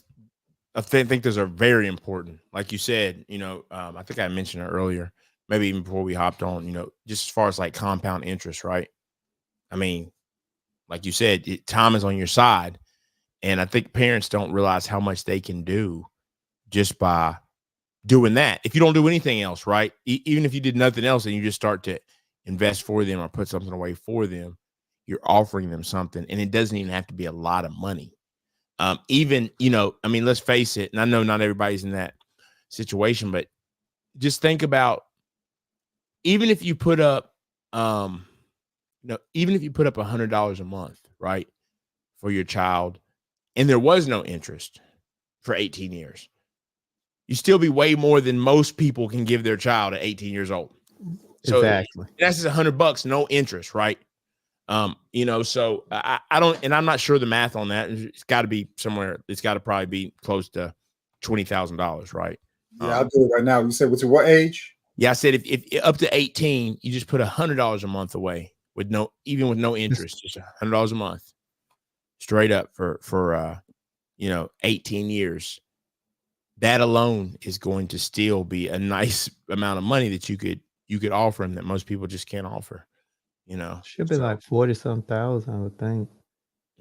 I think those are very important. Like you said, I think I mentioned it earlier, maybe even before we hopped on, just as far as like compound interest, right? I mean, like you said, time is on your side. And I think parents don't realize how much they can do just by doing that. If you don't do anything else, right? Even if you did nothing else and you just start to invest for them or put something away for them, you're offering them something, and it doesn't even have to be a lot of money. Even, let's face it. And I know not everybody's in that situation, but just think about, even if you put up, even if you put up $100 a month, right, for your child, and there was no interest for 18 years, you still be way more than most people can give their child at 18 years old. So exactly, that's just $100, no interest, right? So I don't, and I'm not sure the math on that. It's got to be somewhere. It's got to probably be close to $20,000, right? Yeah, I'll do it right now. You said, what's what age? Yeah, I said if up to 18, you just put $100 a month away with no interest, just $100 a month, straight up for 18 years. That alone is going to still be a nice amount of money that you could offer them that most people just can't offer. Should be like 40-some thousand, I would think.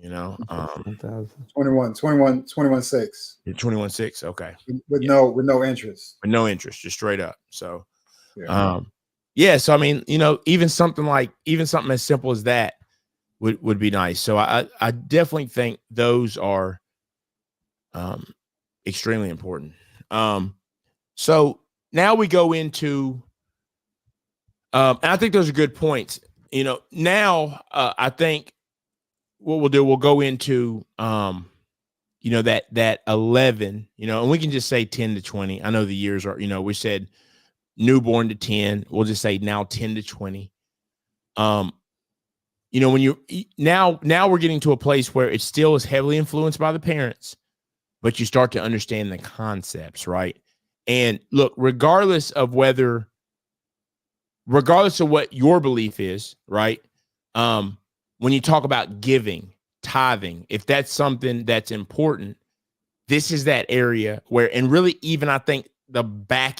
21.6. 21.6. Okay. With no interest. With no interest, just straight up. So, yeah. So I mean, even something as simple as that would be nice. So I definitely think those are extremely important. So now we go into, and I think those are good points. Now I think what we'll do, we'll go into, that 11, and we can just say 10 to 20. I know the years are, we said newborn to 10. We'll just say now 10 to 20. When now we're getting to a place where it still is heavily influenced by the parents, but you start to understand the concepts, right? And look, regardless of what your belief is, right? When you talk about giving, tithing, if that's something that's important, this is that area where, and really even I think the back,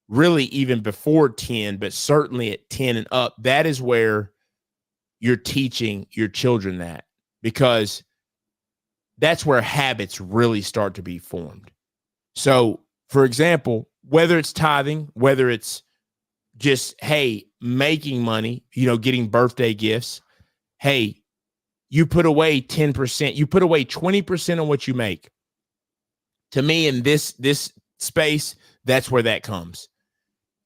really even before 10, but certainly at 10 and up, that is where you're teaching your children that, because that's where habits really start to be formed. So, for example, whether it's tithing, whether it's just, hey, making money, getting birthday gifts, hey, you put away 10%, you put away 20% on what you make. To me, in this space, that's where that comes.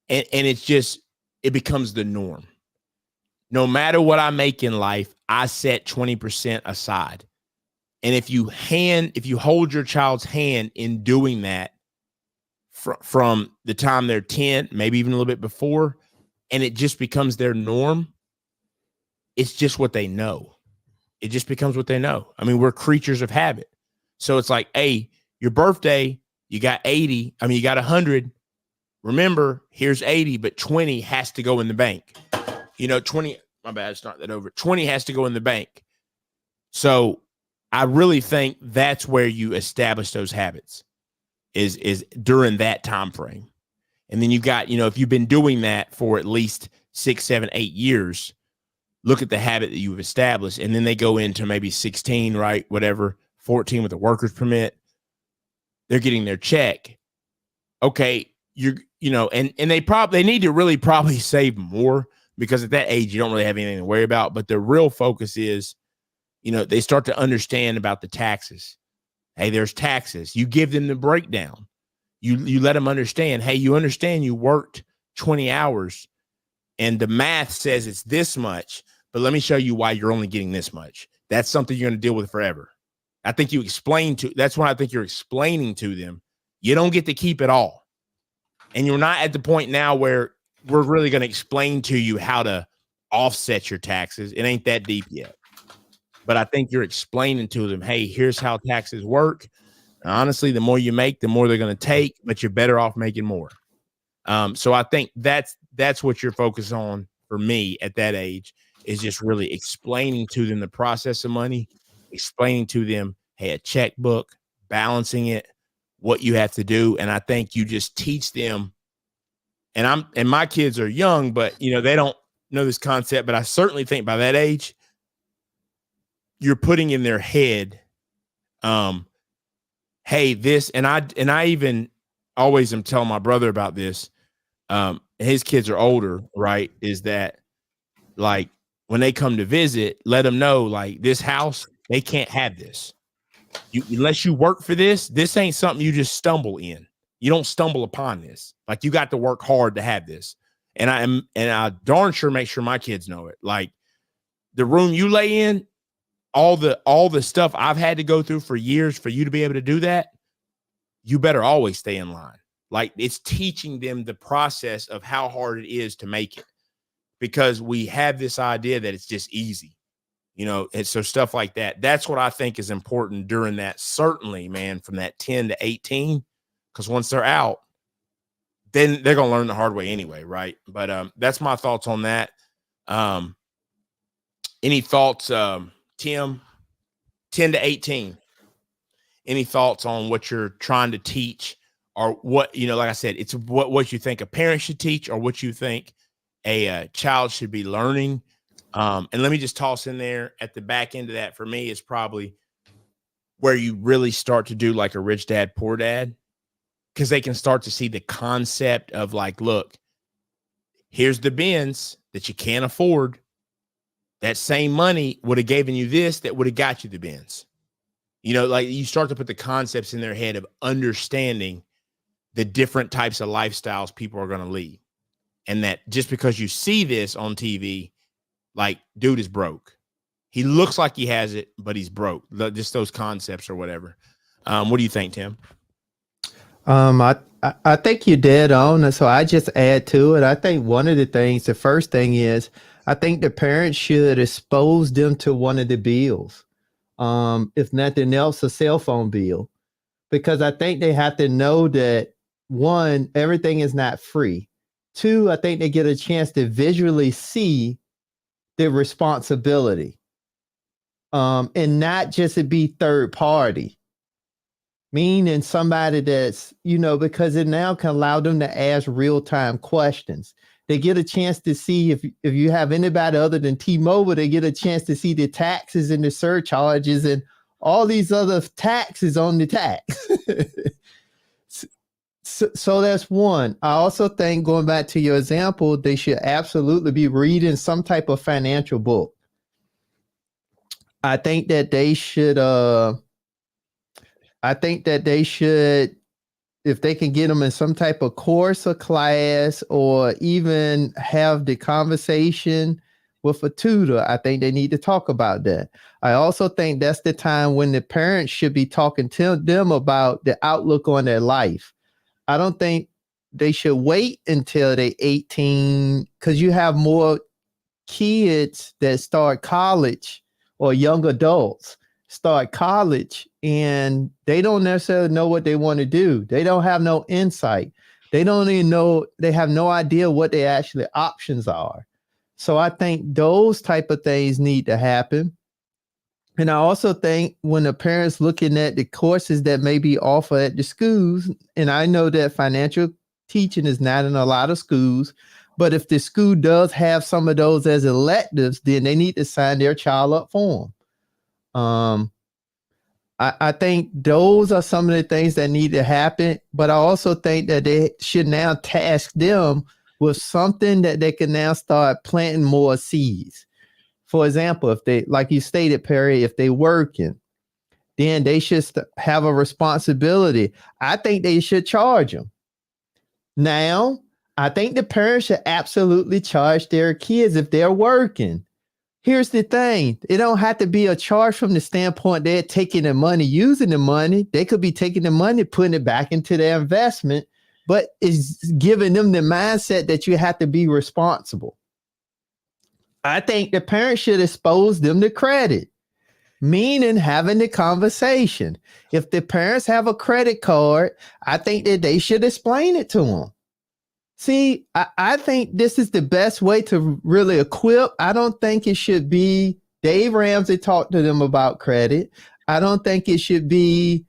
And it becomes the norm. No matter what I make in life, I set 20% aside. And if you hold your child's hand in doing that from the time they're 10, maybe even a little bit before, and it just becomes their norm, it's just what they know. It just becomes what they know. I mean, we're creatures of habit. So it's like, hey, your birthday, you got 80. I mean, you got 100. Remember, here's 80, but 20 has to go in the bank. 20, my bad, start that over. 20 has to go in the bank. So I really think that's where you establish those habits is during that time frame. And then you've got, if you've been doing that for at least 6, 7, 8 years, look at the habit that you've established. And then they go into maybe 16, right? Whatever, 14 with a worker's permit. They're getting their check. okay, and they need to really probably save more, because at that age, you don't really have anything to worry about. But the real focus is, they start to understand about the taxes. Hey, there's taxes. You give them the breakdown. You let them understand, hey, you understand you worked 20 hours and the math says it's this much, but let me show you why you're only getting this much. That's something you're going to deal with forever. That's when I think you're explaining to them, you don't get to keep it all. And you're not at the point now where we're really going to explain to you how to offset your taxes. It ain't that deep yet. But I think you're explaining to them, hey, here's how taxes work. And honestly, the more you make, the more they're going to take, but you're better off making more. So I think that's what you're focused on for me at that age, is just really explaining to them the process of money, explaining to them, hey, a checkbook, balancing it, what you have to do. And I think you just teach them. And my kids are young, but they don't know this concept, but I certainly think by that age, you're putting in their head, hey, this, and I even always am telling my brother about this. His kids are older, right? Is that, like, when they come to visit, let them know, like, this house, they can't have this. Unless you work for this, this ain't something you just stumble in. You don't stumble upon this. Like, you got to work hard to have this. And I darn sure make sure my kids know it. Like, the room you lay in, all the stuff I've had to go through for years for you to be able to do that, you better always stay in line. Like, it's teaching them the process of how hard it is to make it, because we have this idea that it's just easy, and so stuff like that. That's what I think is important during that, certainly, man, from that 10 to 18, because once they're out, then they're going to learn the hard way anyway. Right. But that's my thoughts on that. Any thoughts, Tim? 10 to 18. Any thoughts on what you're trying to teach, or what, like I said, it's what you think a parent should teach, or what you think a child should be learning. And let me just toss in there at the back end of that, for me, is probably where you really start to do like a Rich Dad, Poor Dad, because they can start to see the concept of, like, look, here's the Benz that you can't afford. That same money would have given you this, that would have got you the Benz. Like, you start to put the concepts in their head of understanding the different types of lifestyles people are going to lead. And that just because you see this on TV, like, dude is broke. He looks like he has it, but he's broke. Just those concepts or whatever. What do you think, Tim? I think you're dead on. So I just add to it. I think one of the first thing is, I think the parents should expose them to one of the bills. If nothing else, a cell phone bill, because I think they have to know that, one, everything is not free. Two, I think they get a chance to visually see the responsibility, and not just to be third party, meaning somebody that's, because it now can allow them to ask real-time questions. They get a chance to see, if you have anybody other than T-Mobile, they get a chance to see the taxes and the surcharges and all these other taxes on the tax. So that's one. I also think, going back to your example, they should absolutely be reading some type of financial book. I think that they should, if they can get them in some type of course or class, or even have the conversation with a tutor, I think they need to talk about that. I also think that's the time when the parents should be talking to them about the outlook on their life. I don't think they should wait until they're 18, because you have more kids that start college, or young adults start college, and they don't necessarily know what they want to do. They don't have no insight. They don't even know, they have no idea what their actually options are. So I think those type of things need to happen. And I also think when the parents looking at the courses that may be offered at the schools, and I know that financial teaching is not in a lot of schools, but if the school does have some of those as electives, then they need to sign their child up for them. I think those are some of the things that need to happen. But I also think that they should now task them with something that they can now start planting more seeds. For example, if they, like you stated, Perry, if they working, then they should have a responsibility. I think they should charge them. Now, I think the parents should absolutely charge their kids if they're working. Here's the thing. It don't have to be a charge from the standpoint they're taking the money, using the money. They could be taking the money, putting it back into their investment, but it's giving them the mindset that you have to be responsible. I think the parents should expose them to credit, meaning having the conversation. If the parents have a credit card, I think that they should explain it to them. See, I think this is the best way to really equip. I don't think it should be Dave Ramsey talk to them about credit. I don't think it should be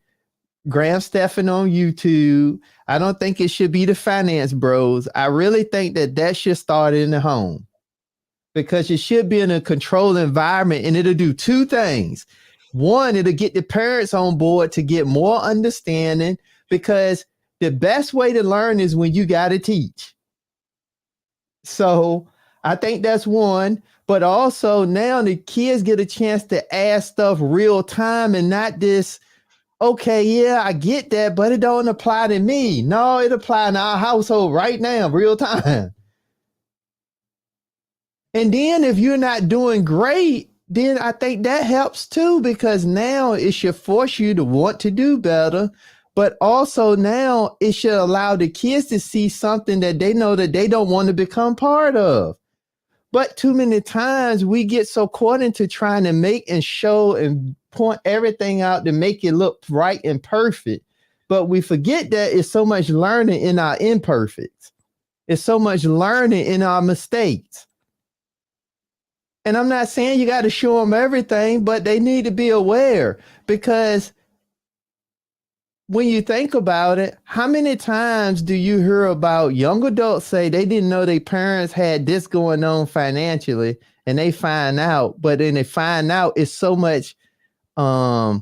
Graham Stephan on YouTube. I don't think it should be the Finance Bros. I really think that should start in the home, because it should be in a controlled environment, and it'll do two things. One, it'll get the parents on board to get more understanding, because the best way to learn is when you got to teach. So I think that's one, but also now the kids get a chance to ask stuff real time and not this, okay, yeah, I get that, but it don't apply to me. No, it applies in our household right now, real time. And then if you're not doing great, then I think that helps too, because now it should force you to want to do better. But also now it should allow the kids to see something that they know that they don't want to become part of. But too many times we get so caught into trying to make and show and point everything out to make it look right and perfect. But we forget that it's so much learning in our imperfects. It's so much learning in our mistakes. And I'm not saying you got to show them everything, but they need to be aware, because when you think about it, how many times do you hear about young adults say they didn't know their parents had this going on financially, and they find out, but then they find out it's so much bad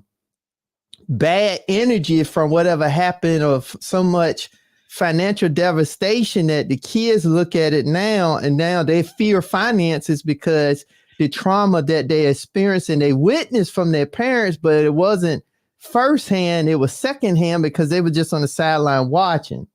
energy from whatever happened, or so much financial devastation, that the kids look at it now, and now they fear finances because the trauma that they experienced and they witnessed from their parents, but it wasn't firsthand, it was secondhand, because they were just on the sideline watching.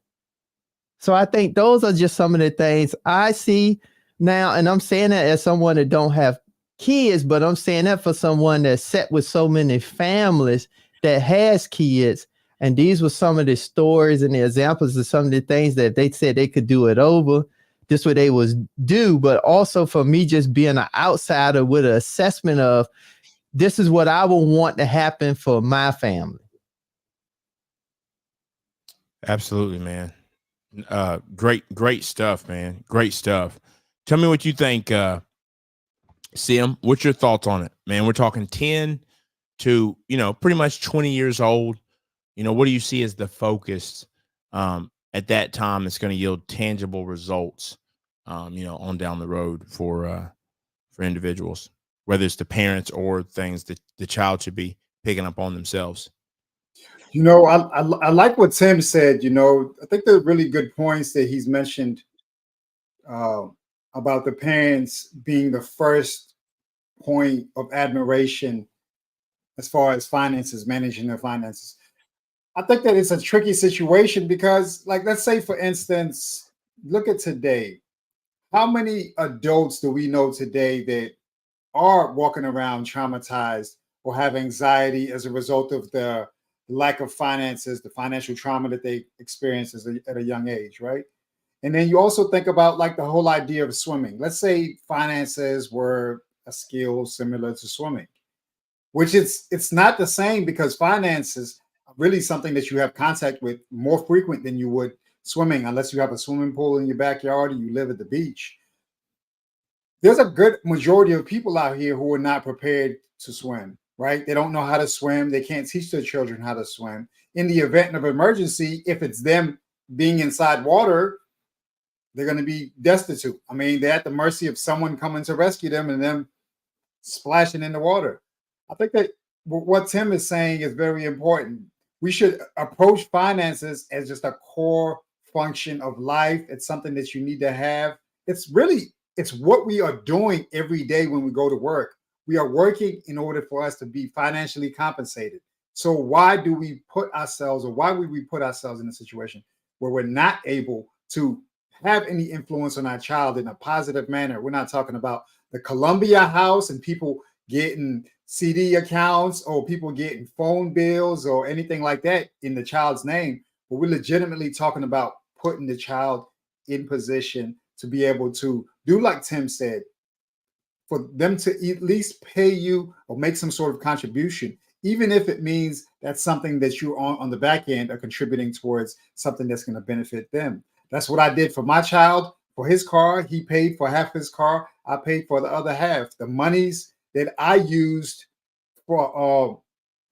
So I think those are just some of the things I see now, and I'm saying that as someone that don't have kids, but I'm saying that for someone that's set with so many families that has kids. And these were some of the stories and the examples of some of the things that they said they could do it over. This what they was do, but also for me just being an outsider with an assessment of, this is what I would want to happen for my family. Absolutely, man. Great stuff, man. Great stuff. Tell me what you think, Sim. What's your thoughts on it, man? We're talking 10 to, pretty much 20 years old. What do you see as the focus at that time that's going to yield tangible results, on down the road for individuals, whether it's the parents or things that the child should be picking up on themselves? I like what Tim said. I think they're really good points that he's mentioned about the parents being the first point of admiration as far as finances, managing their finances. I think that it's a tricky situation because, like, let's say, for instance, look at today. How many adults do we know today that are walking around traumatized or have anxiety as a result of the lack of finances, the financial trauma that they experience at a young age, right? And then you also think about, like, the whole idea of swimming. Let's say finances were a skill similar to swimming, which it's not the same, because finances are really something that you have contact with more frequent than you would swimming, unless you have a swimming pool in your backyard or you live at the beach. There's a good majority of people out here who are not prepared to swim, right? They don't know how to swim. They can't teach their children how to swim. In the event of emergency, if it's them being inside water, they're going to be destitute. I mean, they're at the mercy of someone coming to rescue them and them splashing in the water. I think that what Tim is saying is very important. We should approach finances as just a core function of life. It's something that you need to have. It's what we are doing every day when we go to work. We are working in order for us to be financially compensated. So why do we put ourselves, or why would we put ourselves in a situation where we're not able to have any influence on our child in a positive manner? We're not talking about the Columbia House and people getting CD accounts or people getting phone bills or anything like that in the child's name, but we're legitimately talking about putting the child in position to be able to do like Tim said, for them to at least pay you or make some sort of contribution, even if it means that's something that you on the back end are contributing towards something that's going to benefit them. That's what I did for my child. For his car, he paid for half his car. I paid for the other half. The monies that I used for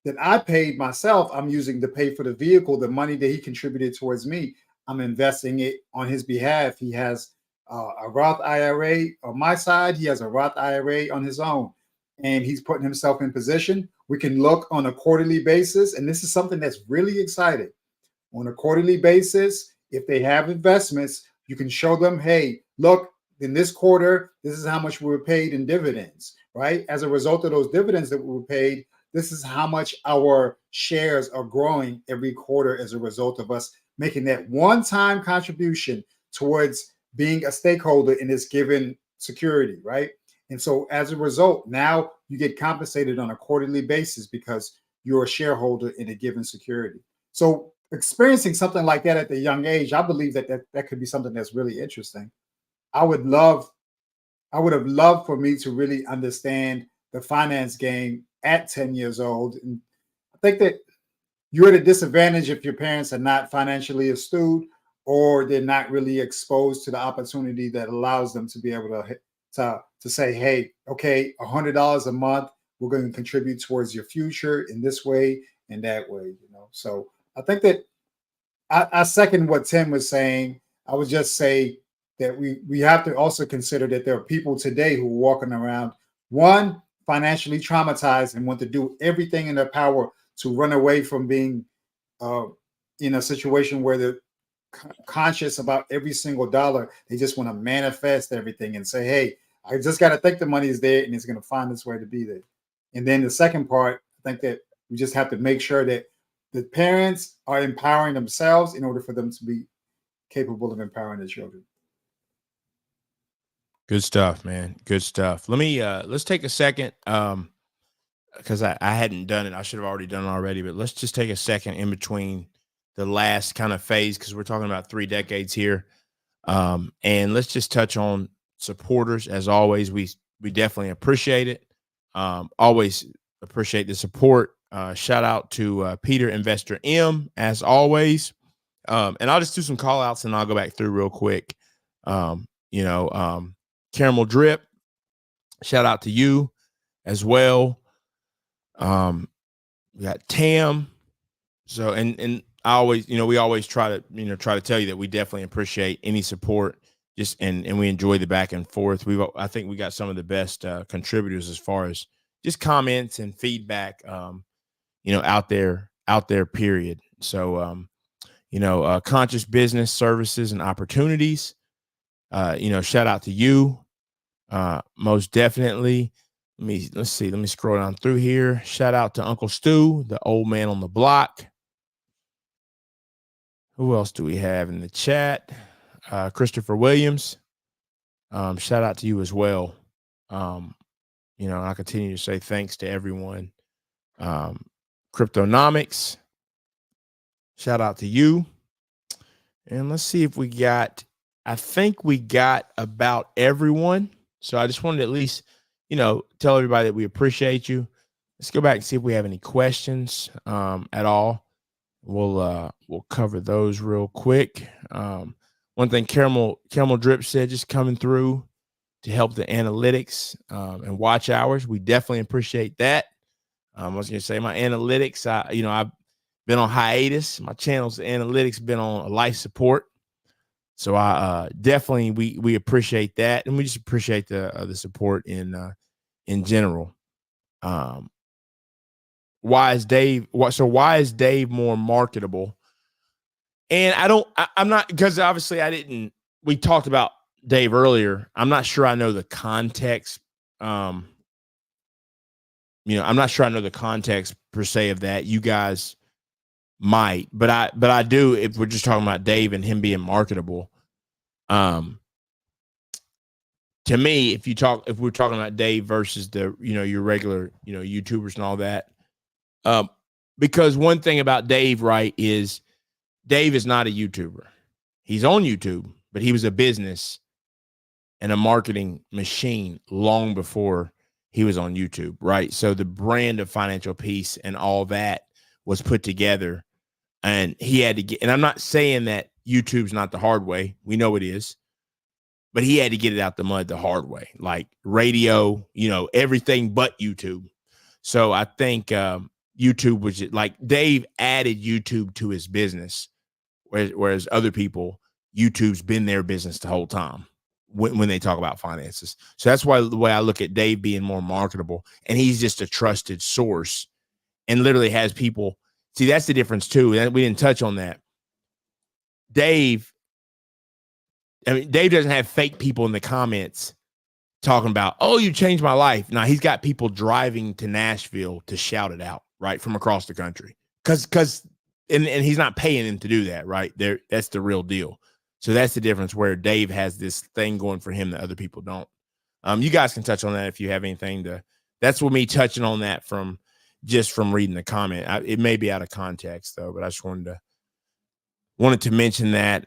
that I paid myself, I'm using to pay for the vehicle. The money that he contributed towards me, I'm investing it on his behalf. He has a Roth IRA on my side. He has a Roth IRA on his own, and he's putting himself in position. We can look on a quarterly basis, and this is something that's really exciting. On a quarterly basis, if they have investments, you can show them, hey, look, in this quarter, this is how much we were paid in dividends, right? As a result of those dividends that we were paid, this is how much our shares are growing every quarter as a result of us making that one-time contribution towards being a stakeholder in this given security, right? And so as a result, now you get compensated on a quarterly basis because you're a shareholder in a given security. So experiencing something like that at the young age, I believe that could be something that's really interesting. I would have loved for me to really understand the finance game at 10 years old. And I think that you're at a disadvantage if your parents are not financially astute or they're not really exposed to the opportunity that allows them to be able to say, hey, okay, $100 a month, we're going to contribute towards your future in this way and that way, you know. So I think that I second what Tim was saying. I would just say that we have to also consider that there are people today who are walking around, one, financially traumatized and want to do everything in their power to run away from being in a situation where they're conscious about every single dollar. They just want to manifest everything and say, hey, I just got to think the money is there and it's going to find its way to be there. And then the second part, I think that we just have to make sure that the parents are empowering themselves in order for them to be capable of empowering their children. Good stuff, man. Good stuff. Let's take a second. Because I hadn't done it. I should have already done it already, but let's just take a second in between the last kind of phase, because we're talking about 3 decades here. And let's just touch on supporters. As always, we definitely appreciate it. Always appreciate the support. Shout out to Peter Investor M, as always. And I'll just do some call outs and I'll go back through real quick. Caramel Drip, shout out to you as well. We got Tam. So, and I always, we always try to tell you that we definitely appreciate any support, and we enjoy the back and forth. I think we got some of the best contributors as far as just comments and feedback, out there, period. So, Conscious Business Services and Opportunities, shout out to you. Most definitely. Let's see. Let me scroll down through here. Shout out to Uncle Stu, the old man on the block. Who else do we have in the chat? Christopher Williams. Shout out to you as well. I continue to say thanks to everyone. Cryptonomics. Shout out to you. And let's see if I think we got about everyone. So I just wanted to at least, tell everybody that we appreciate you. Let's go back and see if we have any questions at all. We'll cover those real quick. One thing Caramel Drip said, just coming through to help the analytics and watch hours. We definitely appreciate that. I was going to say my analytics, I've been on hiatus. My channel's analytics been on life support. So I definitely we appreciate that, and we just appreciate the support in general. why is Dave why is Dave more marketable? And I'm not, because obviously we talked about Dave earlier. I'm not sure I know the context. I'm not sure I know the context per se of that. You guys might, but I do, if we're just talking about Dave and him being marketable. To me, if we're talking about Dave versus your regular, YouTubers and all that, because one thing about Dave, right, is Dave is not a YouTuber. He's on YouTube, but he was a business and a marketing machine long before he was on YouTube, right? So the brand of Financial Peace and all that was put together, and he had to get, and I'm not saying that YouTube's not the hard way. We know it is. But he had to get it out the mud the hard way, like radio, everything but YouTube. So I think YouTube was like, Dave added YouTube to his business, whereas other people, YouTube's been their business the whole time when they talk about finances. So that's why the way I look at Dave being more marketable, and he's just a trusted source and literally has people. See, that's the difference too. We didn't touch on that. Dave doesn't have fake people in the comments talking about, oh, you changed my life. Now he's got people driving to Nashville to shout it out, right, from across the country. And he's not paying them to do that, right? That's the real deal. So that's the difference, where Dave has this thing going for him that other people don't. You guys can touch on that if you have anything that's what me touching on that from reading the comment. It may be out of context though, but I just wanted to mention that.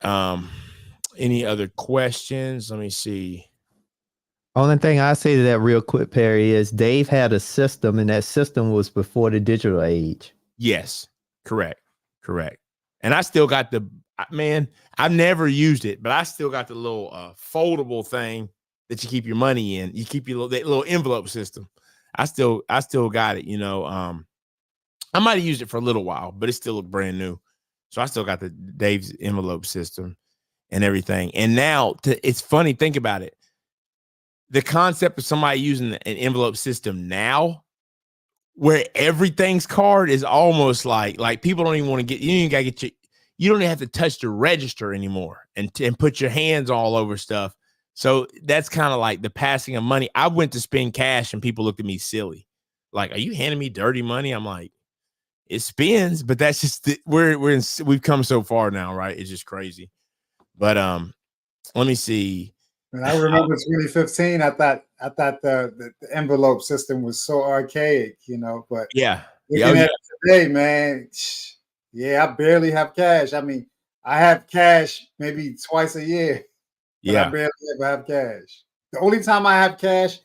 Any other questions? Let me see. Only thing I say to that real quick, Perry, is Dave had a system, and that system was before the digital age. Yes, correct. And I still got I've never used it, but I still got the little foldable thing that you keep your money in. You keep that little envelope system. I still got it. I might have used it for a little while, but it still looked brand new. So I still got the Dave's envelope system and everything. And now it's funny, think about it. The concept of somebody using an envelope system now, where everything's card, is almost like people don't even want to get, you don't even have to touch the register anymore and put your hands all over stuff. So that's kind of like the passing of money. I went to spend cash and people looked at me silly. Like, are you handing me dirty money? I'm like, it spins, but that's just, we've come so far now, right? It's just crazy. But let me see. And I remember 2015. I thought the envelope system was so archaic, But yeah, looking at it today, man, I barely have cash. I mean, I have cash maybe twice a year. But I barely ever have cash. The only time I have cash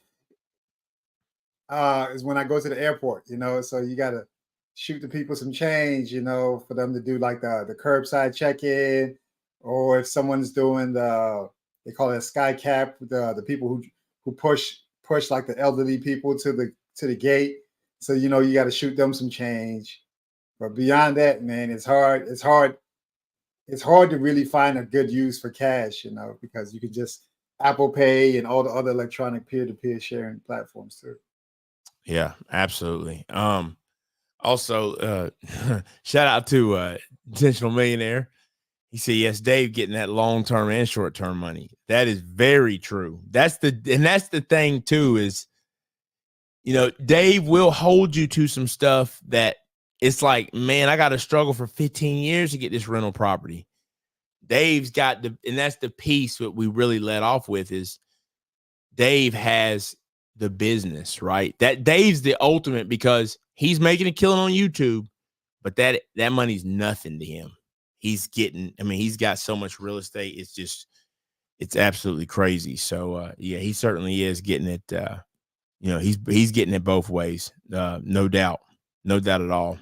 is when I go to the airport. So you gotta shoot the people some change, for them to do like the curbside check-in. Or if someone's doing they call it a sky cap, the people who push like the elderly people to the gate. So you got to shoot them some change. But beyond that, man, it's hard to really find a good use for cash, because you can just Apple Pay and all the other electronic peer-to-peer sharing platforms too. Yeah, absolutely. Also, shout out to Intentional Millionaire. He said, yes, Dave getting that long-term and short-term money. That is very true. That's the thing too, is, Dave will hold you to some stuff that it's like, man, I got to struggle for 15 years to get this rental property. Dave's got and that's the piece that we really let off with, is Dave has the business, right? That Dave's the ultimate, because he's making a killing on YouTube, but that money's nothing to him. He's got so much real estate. It's absolutely crazy. So he certainly is getting it. He's getting it both ways. No doubt at all.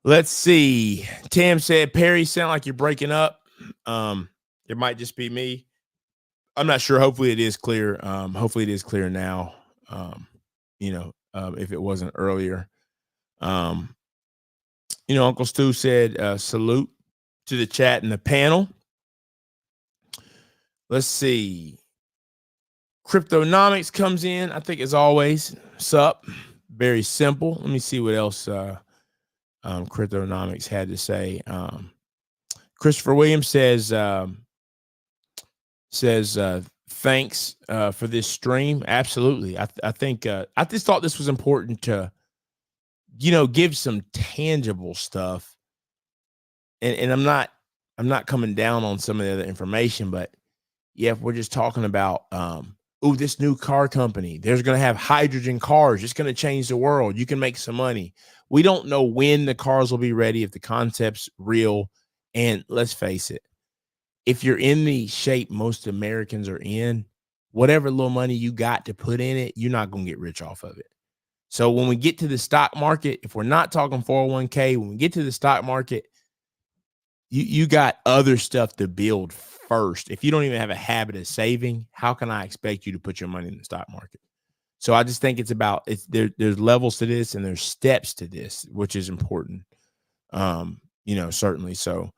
Let's see. Tam said, Perry, sound like you're breaking up. It might just be me. I'm not sure. Hopefully it is clear. Hopefully it is clear now. If it wasn't earlier. Uncle Stu said, salute to the chat and the panel. Let's see. Cryptonomics comes in, I think, as always. Sup? very simple. Let me see what else Cryptonomics had to say. Christopher Williams says thanks for this stream. Absolutely. I think I just thought this was important to, give some tangible stuff. And I'm not coming down on some of the other information, but yeah, if we're just talking about this new car company, there's going to have hydrogen cars. It's going to change the world. You can make some money. We don't know when the cars will be ready, if the concept's real. And let's face it, if you're in the shape most Americans are in, whatever little money you got to put in it, you're not going to get rich off of it. So when we get to the stock market, if we're not talking 401k, when we get to the stock market, you got other stuff to build first. If you don't even have a habit of saving, how can I expect you to put your money in the stock market? So I just think there's levels to this and there's steps to this, which is important. Certainly. So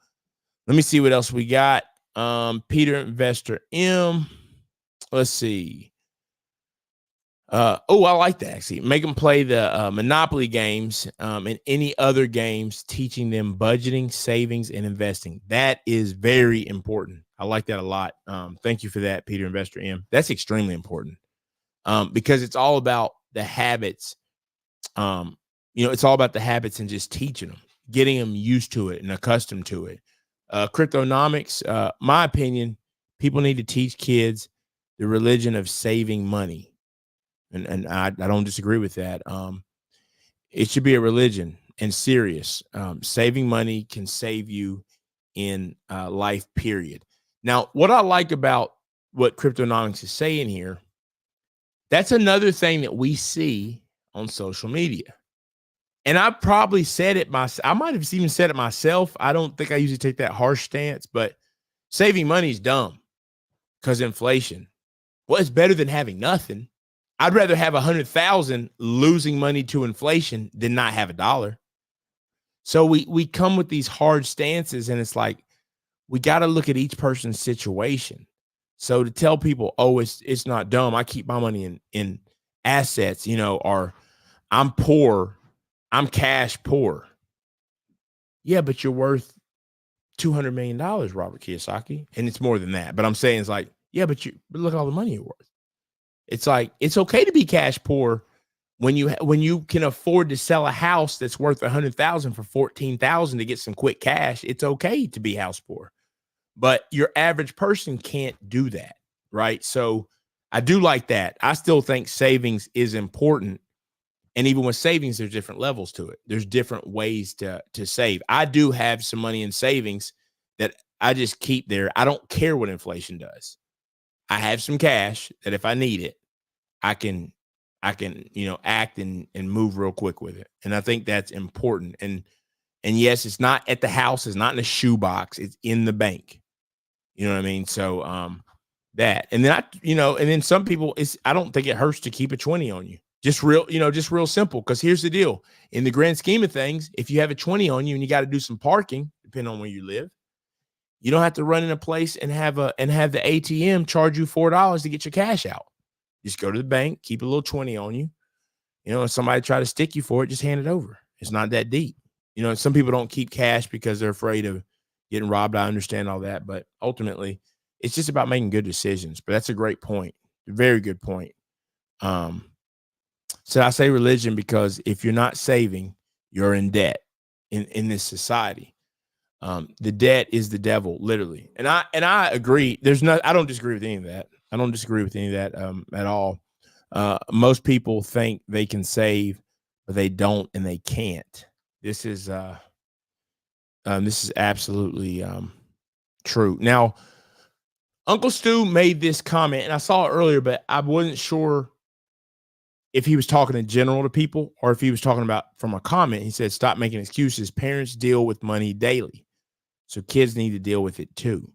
let me see what else we got. Peter Investor M. Let's see. I like that actually. Make them play the Monopoly games and any other games, teaching them budgeting, savings, and investing. That is very important. I like that a lot. Thank you for that, Peter Investor M. That's extremely important because it's all about the habits. It's all about the habits and just teaching them, getting them used to it and accustomed to it. Cryptonomics, my opinion, people need to teach kids the religion of saving money. And I don't disagree with that. It should be a religion and serious. Saving money can save you in life, period. Now, what I like about what Cryptonomics is saying here, that's another thing that we see on social media. And I probably said it myself. I might have even said it myself. I don't think I usually take that harsh stance, but saving money is dumb because inflation. Well, it's better than having nothing. I'd rather have 100,000 losing money to inflation than not have $1. So we come with these hard stances, and it's like we got to look at each person's situation. So to tell people, it's not dumb. I keep my money in assets, or I'm poor. I'm cash poor. Yeah, but you're worth $200 million, Robert Kiyosaki. And it's more than that. But I'm saying it's like, yeah, but look at all the money you're worth. It's like, it's okay to be cash poor when you can afford to sell a house that's worth $100,000 for $14,000 to get some quick cash. It's okay to be house poor, but your average person can't do that. Right. So I do like that. I still think savings is important. And even with savings, there's different levels to it. There's different ways to save. I do have some money in savings that I just keep there. I don't care what inflation does. I have some cash that if I need it, I can, act and move real quick with it. And I think that's important. And yes, it's not at the house. It's not in a shoebox. It's in the bank. You know what I mean? So that, and then and then some people, I don't think it hurts to keep a 20 on you. Just real simple. Because here's the deal. In the grand scheme of things, if you have a 20 on you and you got to do some parking, depending on where you live, you don't have to run in a place and have the ATM charge you $4 to get your cash out. Just go to the bank, keep a little 20 on you. If somebody try to stick you for it, just hand it over. It's not that deep. Some people don't keep cash because they're afraid of getting robbed. I understand all that, but ultimately it's just about making good decisions. But that's a great point. Very good point. So I say religion because if you're not saving, you're in debt in this society. The debt is the devil, literally. And I agree. I don't disagree with any of that. I don't disagree with any of that at all. Most people think they can save, but they don't and they can't. This is absolutely true. Now, Uncle Stu made this comment, and I saw it earlier, but I wasn't sure if he was talking in general to people or if he was talking about from a comment. He said, stop making excuses. Parents deal with money daily, so kids need to deal with it too.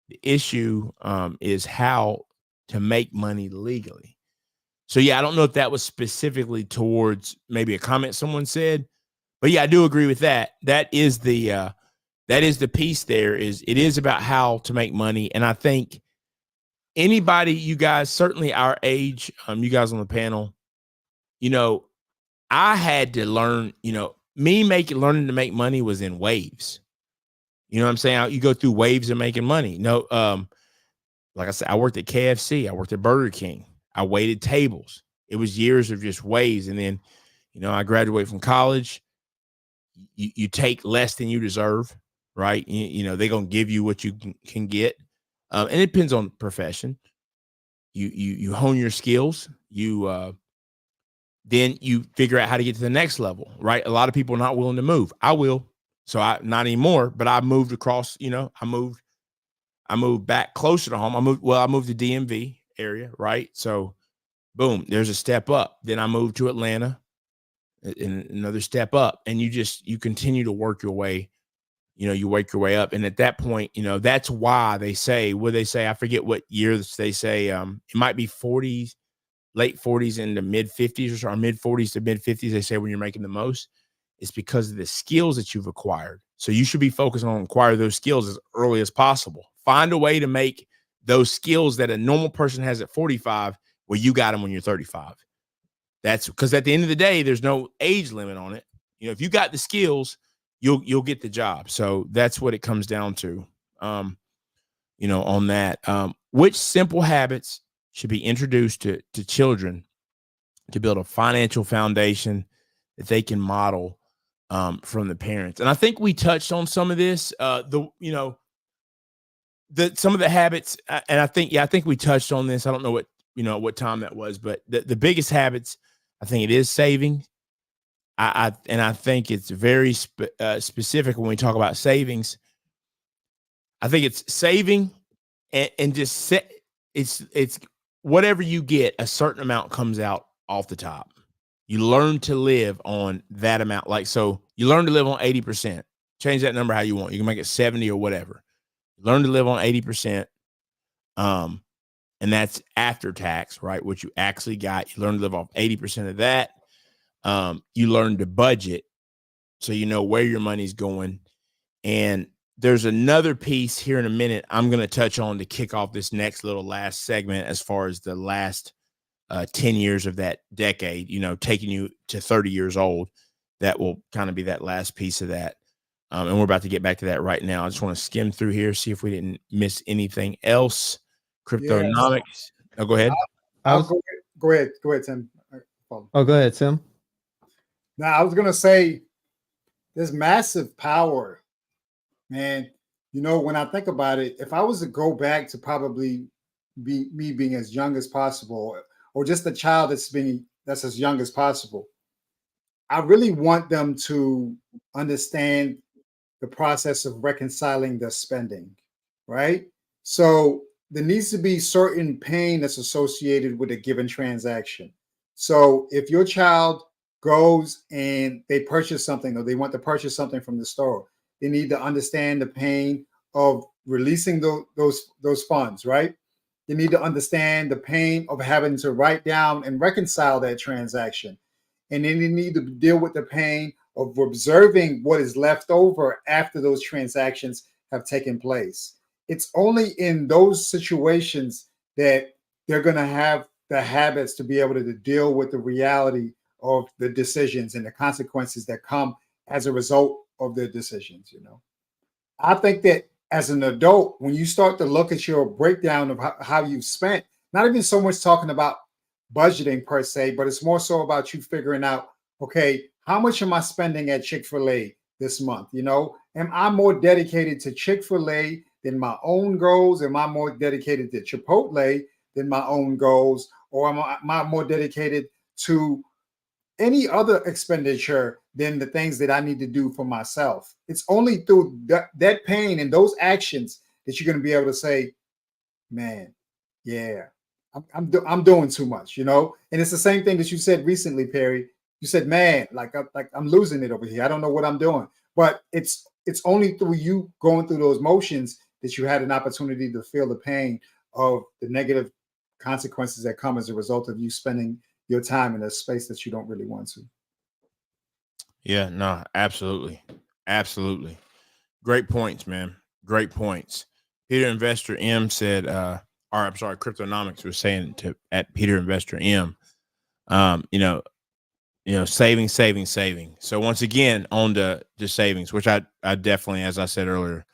The issue is how to make money legally. So, yeah, I don't know if that was specifically towards maybe a comment someone said, but yeah, I do agree with that. That is the piece there. It is about how to make money. And I think anybody, you guys, certainly our age, you guys on the panel, I had to learn, learning to make money was in waves. You know what I'm saying? You go through waves of making money. No, like I said, I worked at KFC, I worked at Burger King, I waited tables. It was years of just waves. And then, I graduated from college. You take less than you deserve, right? They're going to give you what you can get. And it depends on profession. You hone your skills. Then you figure out how to get to the next level, right? A lot of people are not willing to move. I will. So not anymore, but I moved across, I moved back closer to home. I moved to DMV area, right? So boom, there's a step up. Then I moved to Atlanta, and another step up. And you continue to work your way, you work your way up. And at that point, that's why they say, I forget what years they say, it might be 40s, late 40s into mid 50s or mid 40s to mid 50s. They say when you're making the most, it's because of the skills that you've acquired. So you should be focused on acquiring those skills as early as possible. Find a way to make those skills that a normal person has at 45, well, you got them when you're 35. That's because at the end of the day, there's no age limit on it. If you got the skills, you'll get the job. So that's what it comes down to. On that, which simple habits should be introduced to children to build a financial foundation that they can model from the parents. And I think we touched on some of this, some of the habits. And I think we touched on this. I don't know what time that was, but the biggest habits, I think it is saving. I think it's very specific when we talk about savings. I think it's saving and just it's whatever you get, a certain amount comes out off the top. You learn to live on that amount. Like, so you learn to live on 80%. Change that number how you want. You can make it 70 or whatever. Learn to live on 80%. And that's after tax, right? What you actually got. You learn to live off 80% of that. You learn to budget so you know where your money's going. And there's another piece here in a minute I'm going to touch on to kick off this next last segment as far as the last 10 years of that decade, taking you to 30 years old. That will kind of be that last piece of that. And we're about to get back to that right now. I just want to skim through here, see if we didn't miss anything else. Cryptonomics. Yes. Oh, go ahead. Go ahead, Tim. Oh, go ahead, Tim. Now, I was going to say there's massive power, man. When I think about it, if I was to go back to probably me being as young as possible, or just a child that's as young as possible, I really want them to understand the process of reconciling their spending, right? So there needs to be certain pain that's associated with a given transaction. So if your child goes and they purchase something, or they want to purchase something from the store, they need to understand the pain of releasing those funds, right? They need to understand the pain of having to write down and reconcile that transaction. And then they need to deal with the pain of observing what is left over after those transactions have taken place. It's only in those situations that they're going to have the habits to be able to deal with the reality of the decisions and the consequences that come as a result of their decisions. I think that as an adult, when you start to look at your breakdown of how you've spent, not even so much talking about budgeting per se, but it's more so about you figuring out, okay, how much am I spending at Chick-fil-A this month? Am I more dedicated to Chick-fil-A than my own goals? Am I more dedicated to Chipotle than my own goals? Or am I more dedicated to any other expenditure than the things that I need to do for myself? It's only through that pain and those actions that you're going to be able to say, man, yeah, I'm doing too much, And it's the same thing that you said recently, Perry. You said, man, like I'm losing it over here. I don't know what I'm doing. But it's only through you going through those motions that you had an opportunity to feel the pain of the negative consequences that come as a result of you spending your time in a space that you don't really want to. Yeah, no, absolutely. Absolutely. Great points, man. Great points. Peter Investor M said, Cryptonomics was saying at Peter Investor M, saving. So once again, on the savings, which I definitely, as I said earlier,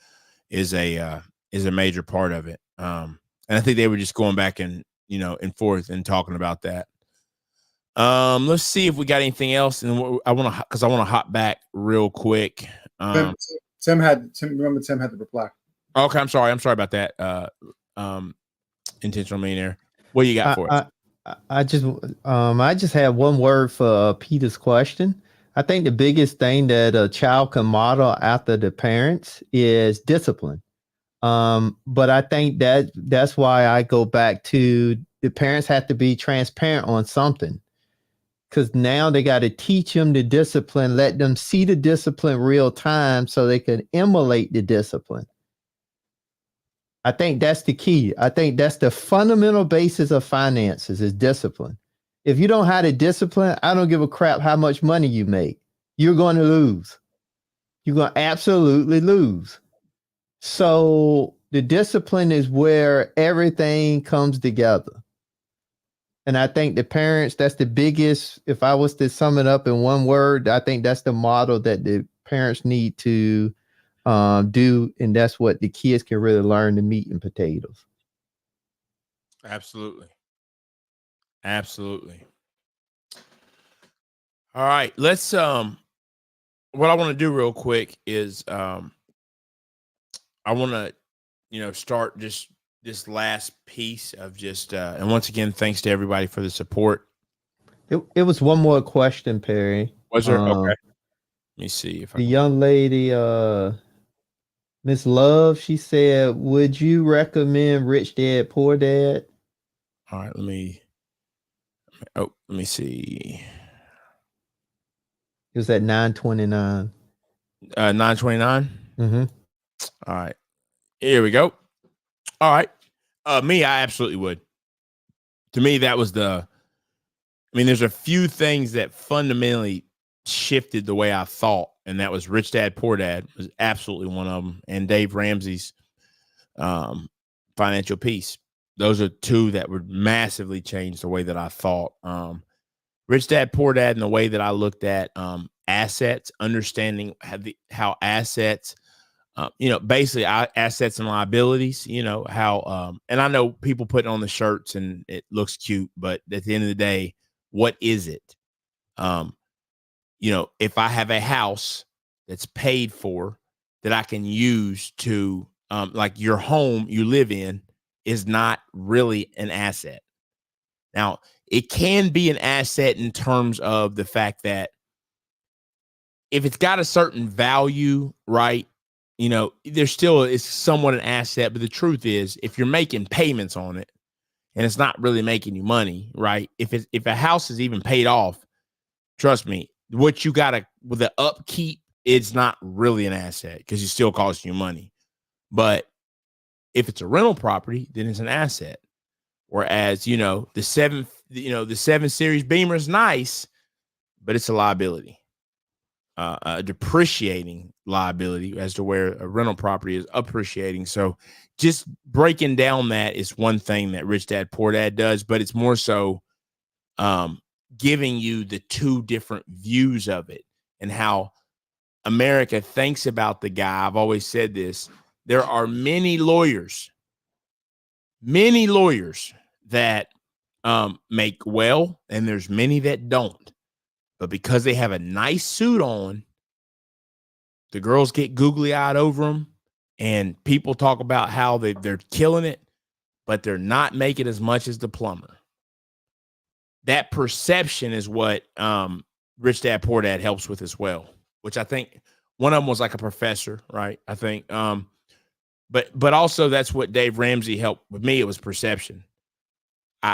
is a major part of it. And I think they were just going back and forth and talking about that. Let's see if we got anything else, and I want to hop back real quick. Tim had the reply. Okay, I'm sorry about that. Intentional millionaire. What do you got for us? I just had one word for Peter's question. I think the biggest thing that a child can model after the parents is discipline. But I think that's why I go back to the parents have to be transparent on something, because now they got to teach them the discipline, let them see the discipline real time so they can emulate the discipline. I think that's the key. I think that's the fundamental basis of finances is discipline. If you don't have the discipline, I don't give a crap how much money you make. You're going to lose. You're going to absolutely lose. So the discipline is where everything comes together. And I think the parents, that's the biggest, if I was to sum it up in one word, I think that's the model that the parents need to do. And that's what the kids can really learn, the meat and potatoes. Absolutely. All right. Let's, what I want to do real quick is, I want to, start just this last piece of just, and once again, thanks to everybody for the support. It was one more question, Perry. Was there? Okay. Let me see if the young lady, Miss Love, she said, would you recommend Rich Dad, Poor Dad? All right, let me see. It was at 929. 929? Mm-hmm. All right. Here we go. All right. Me, I absolutely would. To me, that was there's a few things that fundamentally shifted the way I thought, and that was Rich Dad, Poor Dad was absolutely one of them, and Dave Ramsey's Financial Peace. Those are two that would massively change the way that I thought. Rich Dad, Poor Dad, and the way that I looked at assets, understanding how assets, basically assets and liabilities, how, and I know people put it on the shirts and it looks cute, but at the end of the day, what is it? If I have a house that's paid for that I can use to, like your home you live in is not really an asset. Now, it can be an asset in terms of the fact that if it's got a certain value, right, there still is somewhat an asset. But the truth is, if you're making payments on it and it's not really making you money, right? If a house is even paid off, trust me, what you got with the upkeep, it's not really an asset because it's still costing you money. But if it's a rental property, then it's an asset. Whereas, the 7 Series Beamer is nice, but it's a liability, a depreciating liability as to where a rental property is appreciating. So just breaking down that is one thing that Rich Dad, Poor Dad does, but it's more so giving you the two different views of it and how America thinks about the guy. I've always said this. There are many lawyers that make well, and there's many that don't. But because they have a nice suit on, the girls get googly-eyed over them, and people talk about how they're killing it, but they're not making as much as the plumber. That perception is what Rich Dad, Poor Dad helps with as well, which I think one of them was like a professor, right? I think, but also that's what Dave Ramsey helped with me. It was perception.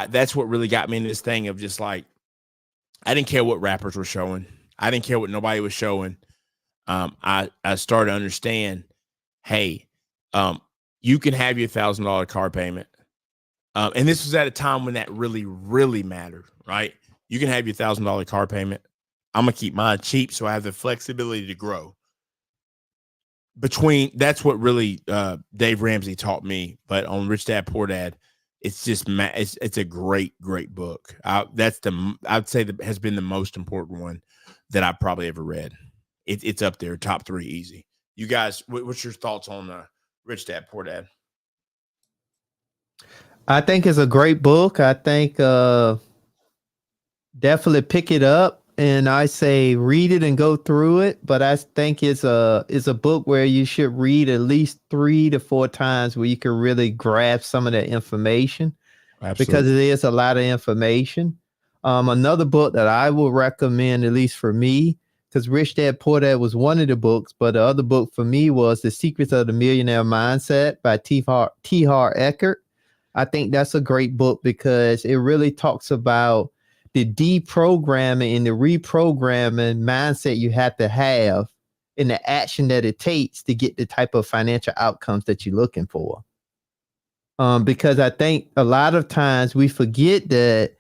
That's what really got me into this thing of just like, I didn't care what rappers were showing. I didn't care what nobody was showing. I started to understand, hey, you can have your $1,000 car payment. And this was at a time when that really, really mattered, right? You can have your $1,000 car payment. I'm going to keep mine cheap so I have the flexibility to grow. That's what really Dave Ramsey taught me. But on Rich Dad, Poor Dad, it's just it's a great book. I'd say that has been the most important one that I've probably ever read. It's up there, top 3 easy. You guys, what's your thoughts on Rich Dad Poor Dad? I think it's a great book. I think definitely pick it up, and I say read it and go through it. But I think it's a book where you should read at least 3 to 4 times where you can really grab some of that information. Absolutely. Because it is a lot of information. Another book that I will recommend, at least for me, because Rich Dad Poor Dad was one of the books, but the other book for me was The Secrets of the Millionaire Mindset by T. Harv Eker. I think that's a great book because it really talks about the deprogramming and the reprogramming mindset you have to have and the action that it takes to get the type of financial outcomes that you're looking for. Because I think a lot of times we forget that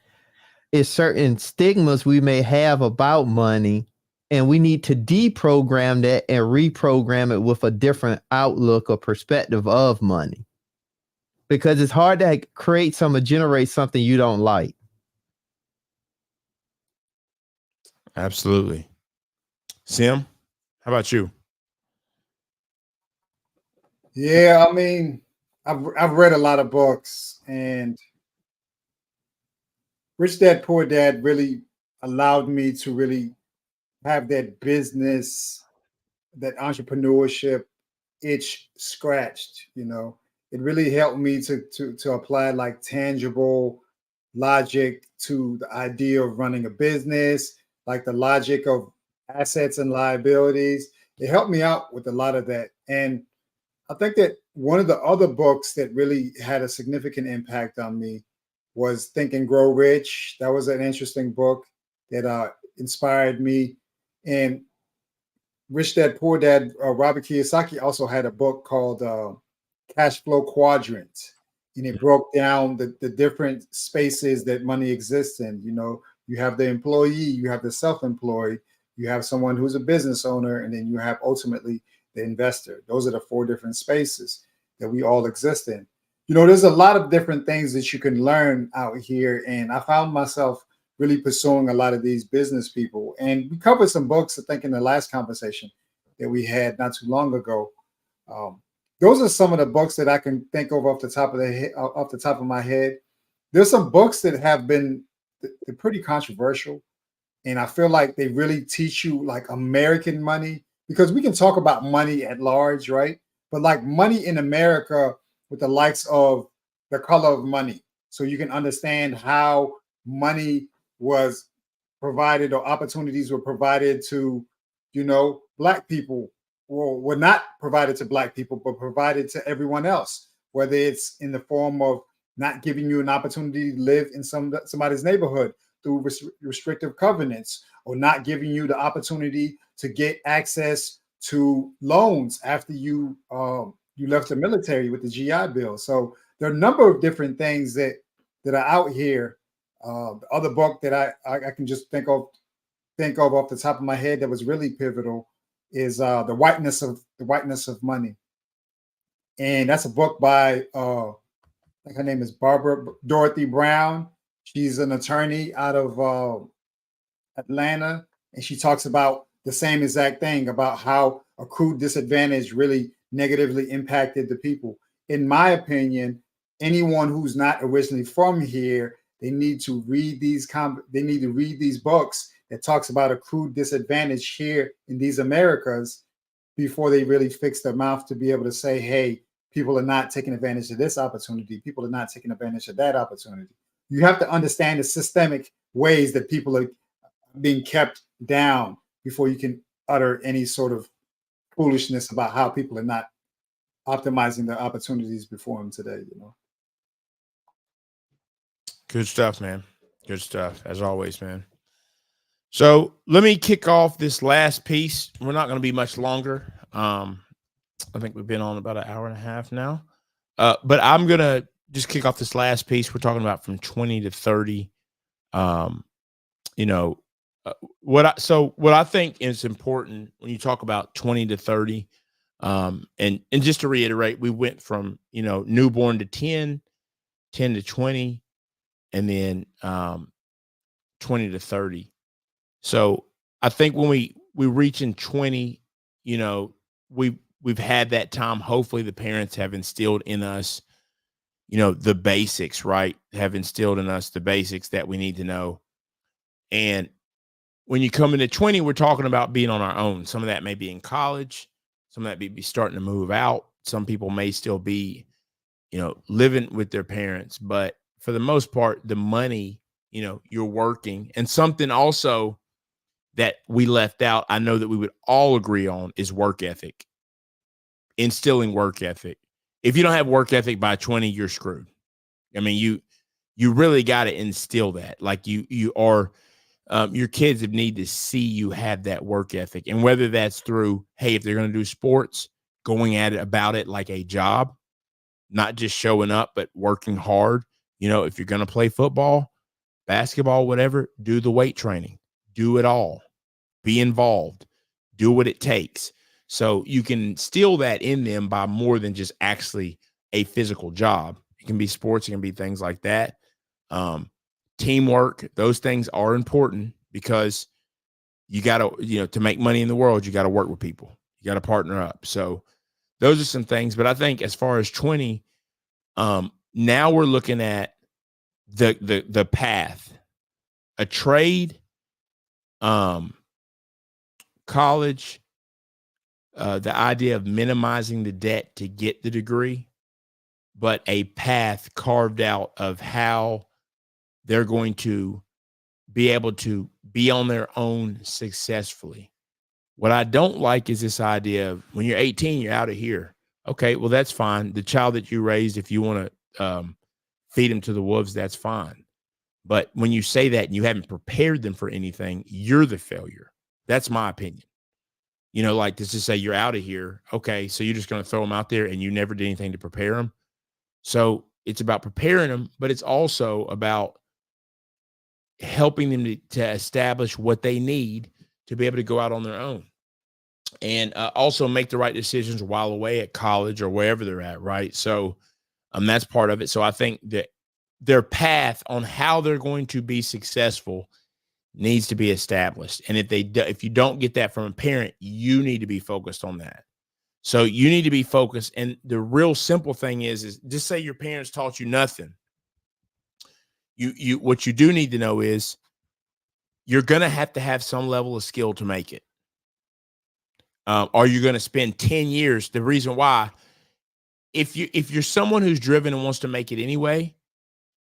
it's certain stigmas we may have about money, and we need to deprogram that and reprogram it with a different outlook or perspective of money. Because it's hard to create or generate something you don't like. Absolutely. Sim, how about you? Yeah, I mean, I've read a lot of books, and Rich Dad Poor Dad really allowed me to really have that business, that entrepreneurship itch scratched. You know, it really helped me to apply like tangible logic to the idea of running a business, like the logic of assets and liabilities. It helped me out with a lot of that. And I think that one of the other books that really had a significant impact on me was Think and Grow Rich. That was an interesting book that inspired me. And Rich Dad Poor Dad, Robert Kiyosaki also had a book called Cash Flow Quadrant. And it broke down the different spaces that money exists in. You know, you have the employee, you have the self-employed, you have someone who's a business owner, and then you have ultimately the investor. Those are the 4 different spaces that we all exist in. You know, there's a lot of different things that you can learn out here. And I found myself really pursuing a lot of these business people. And we covered some books, I think, in the last conversation that we had not too long ago. Those are some of the books that I can think of off the top of my head. There's some books that have been they're pretty controversial, and I feel like they really teach you like American money, because we can talk about money at large, right? But like money in America with the likes of The Color of Money, so you can understand how money was provided or opportunities were provided to, you know, Black people. Well, were not provided to Black people, but provided to everyone else, whether it's in the form of not giving you an opportunity to live in somebody's neighborhood through restrictive covenants, or not giving you the opportunity to get access to loans after you left the military with the GI Bill. So there are a number of different things that are out here. The other book that I can just think of off the top of my head that was really pivotal is the whiteness of money, and that's a book by I think her name is Barbara Dorothy Brown. She's an attorney out of Atlanta, and she talks about the same exact thing about how accrued disadvantage really negatively impacted the people. In my opinion, anyone who's not originally from here, they need to read these books that talks about accrued disadvantage here in these Americas before they really fix their mouth to be able to say, hey, people are not taking advantage of this opportunity. People are not taking advantage of that opportunity. You have to understand the systemic ways that people are being kept down before you can utter any sort of foolishness about how people are not optimizing their opportunities before them today, you know. Good stuff, man. Good stuff, as always, man. So let me kick off this last piece. We're not going to be much longer. I think we've been on about an hour and a half now. But I'm going to just kick off this last piece. We're talking about from 20 to 30. You know, what I think is important when you talk about 20 to 30, and just to reiterate, we went from, you know, newborn to 10, 10 to 20, and then 20 to 30. So I think when we reach in 20, you know, we've had that time. Hopefully the parents have instilled in us, you know, the basics, right? Have instilled in us the basics that we need to know. And when you come into 20, we're talking about being on our own. Some of that may be in college. Some of that may be starting to move out. Some people may still be, you know, living with their parents. But for the most part, the money, you know, you're working. And something also that we left out, I know that we would all agree on, is work ethic. Instilling work ethic. If you don't have work ethic by 20, you're screwed. I mean, you really got to instill that. Like you are, your kids need to see you have that work ethic. And whether that's through, hey, if they're going to do sports, going at it about it like a job, not just showing up, but working hard. You know, if you're going to play football, basketball, whatever, do the weight training, do it all, be involved, do what it takes. So you can instill that in them by more than just actually a physical job. It can be sports, it can be things like that. Teamwork, those things are important because you got to, you know, to make money in the world, you got to work with people. You got to partner up. So those are some things. But I think as far as 20, now we're looking at the path, a trade, college, the idea of minimizing the debt to get the degree, but a path carved out of how they're going to be able to be on their own successfully. What I don't like is this idea of when you're 18, you're out of here. Okay, well, that's fine. The child that you raised, if you want to feed him to the wolves, that's fine. But when you say that and you haven't prepared them for anything, you're the failure. That's my opinion. You know, like this to say you're out of here. Okay, so you're just going to throw them out there and you never did anything to prepare them. So it's about preparing them, but it's also about helping them to establish what they need to be able to go out on their own and also make the right decisions while away at college or wherever they're at. Right. So that's part of it. So I think that their path on how they're going to be successful needs to be established. And if you don't get that from a parent, you need to be focused on that. So you need to be focused. And the real simple thing is just say your parents taught you nothing. What you do need to know is you're going to have some level of skill to make it. Are you going to spend 10 years? The reason why, if you're someone who's driven and wants to make it anyway,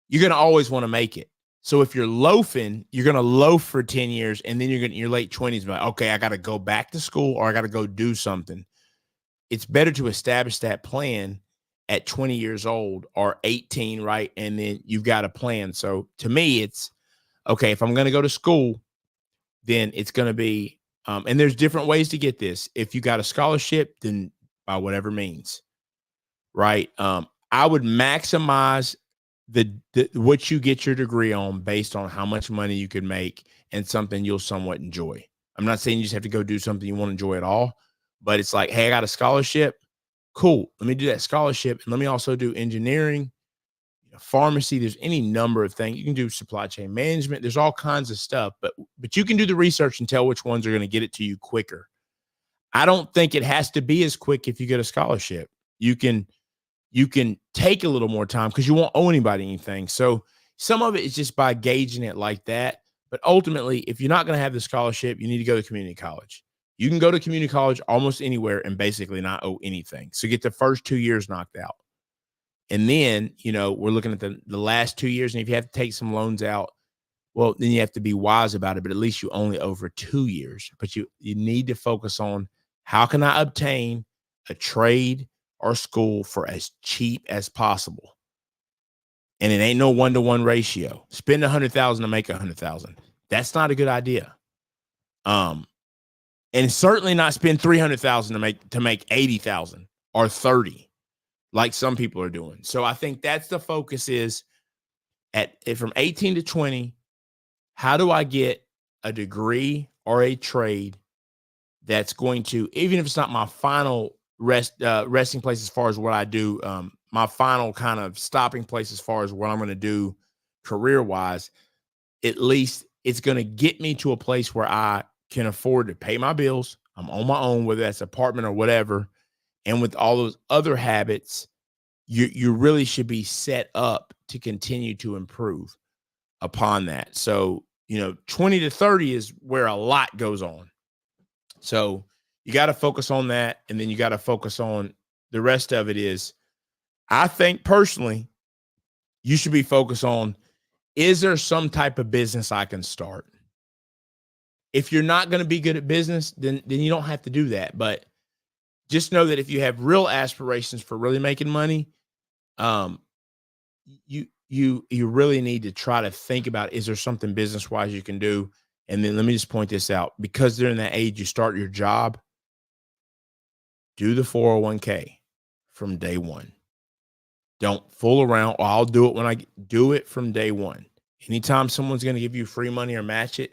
you're going to always want to make it. So if you're loafing, you're going to loaf for 10 years and then you're going to your late 20s, like, okay, I got to go back to school or I got to go do something. It's better to establish that plan at 20 years old or 18, right? And then you've got a plan. So to me, it's okay. If I'm going to go to school, then it's going to be, and there's different ways to get this. If you got a scholarship, then by whatever means, right? I would maximize the what you get your degree on based on how much money you could make and something you'll somewhat enjoy. I'm not saying you just have to go do something you want to enjoy at all, but it's like, hey, I got a scholarship. Cool. Let me do that scholarship. And let me also do engineering, pharmacy. There's any number of things. You can do supply chain management. There's all kinds of stuff, but you can do the research and tell which ones are going to get it to you quicker. I don't think it has to be as quick if you get a scholarship. You can take a little more time because you won't owe anybody anything. So some of it is just by gauging it like that. But ultimately, if you're not going to have the scholarship, you need to go to community college. You can go to community college almost anywhere and basically not owe anything. So get the first 2 years knocked out. And then, we're looking at the last 2 years. And if you have to take some loans out, well, then you have to be wise about it. But at least you only owe for 2 years. But you need to focus on how can I obtain a trade or school for as cheap as possible. And it ain't no 1-to-1 ratio. Spend $100,000 to make $100,000. That's not a good idea. And certainly not spend $300,000 to make $80,000 or $30,000 like some people are doing. So I think that's the focus is from 18 to 20. How do I get a degree or a trade that's going to, even if it's not my final resting place as far as what I do my final kind of stopping place as far as what I'm going to do career wise. At least it's going to get me to a place where I can afford to pay my bills. I'm on my own, whether that's apartment or whatever. And with all those other habits, you really should be set up to continue to improve upon that. So, 20 to 30 is where a lot goes on. So you got to focus on that. And then you got to focus on the rest of it is, I think personally, you should be focused on, is there some type of business I can start? If you're not going to be good at business, then you don't have to do that. But just know that if you have real aspirations for really making money, you really need to try to think about, is there something business wise you can do? And then let me just point this out, because they're in that age, you start your job, do the 401k from day one. Don't fool around. Or I'll do it when I do it from day one. Anytime someone's going to give you free money or match it,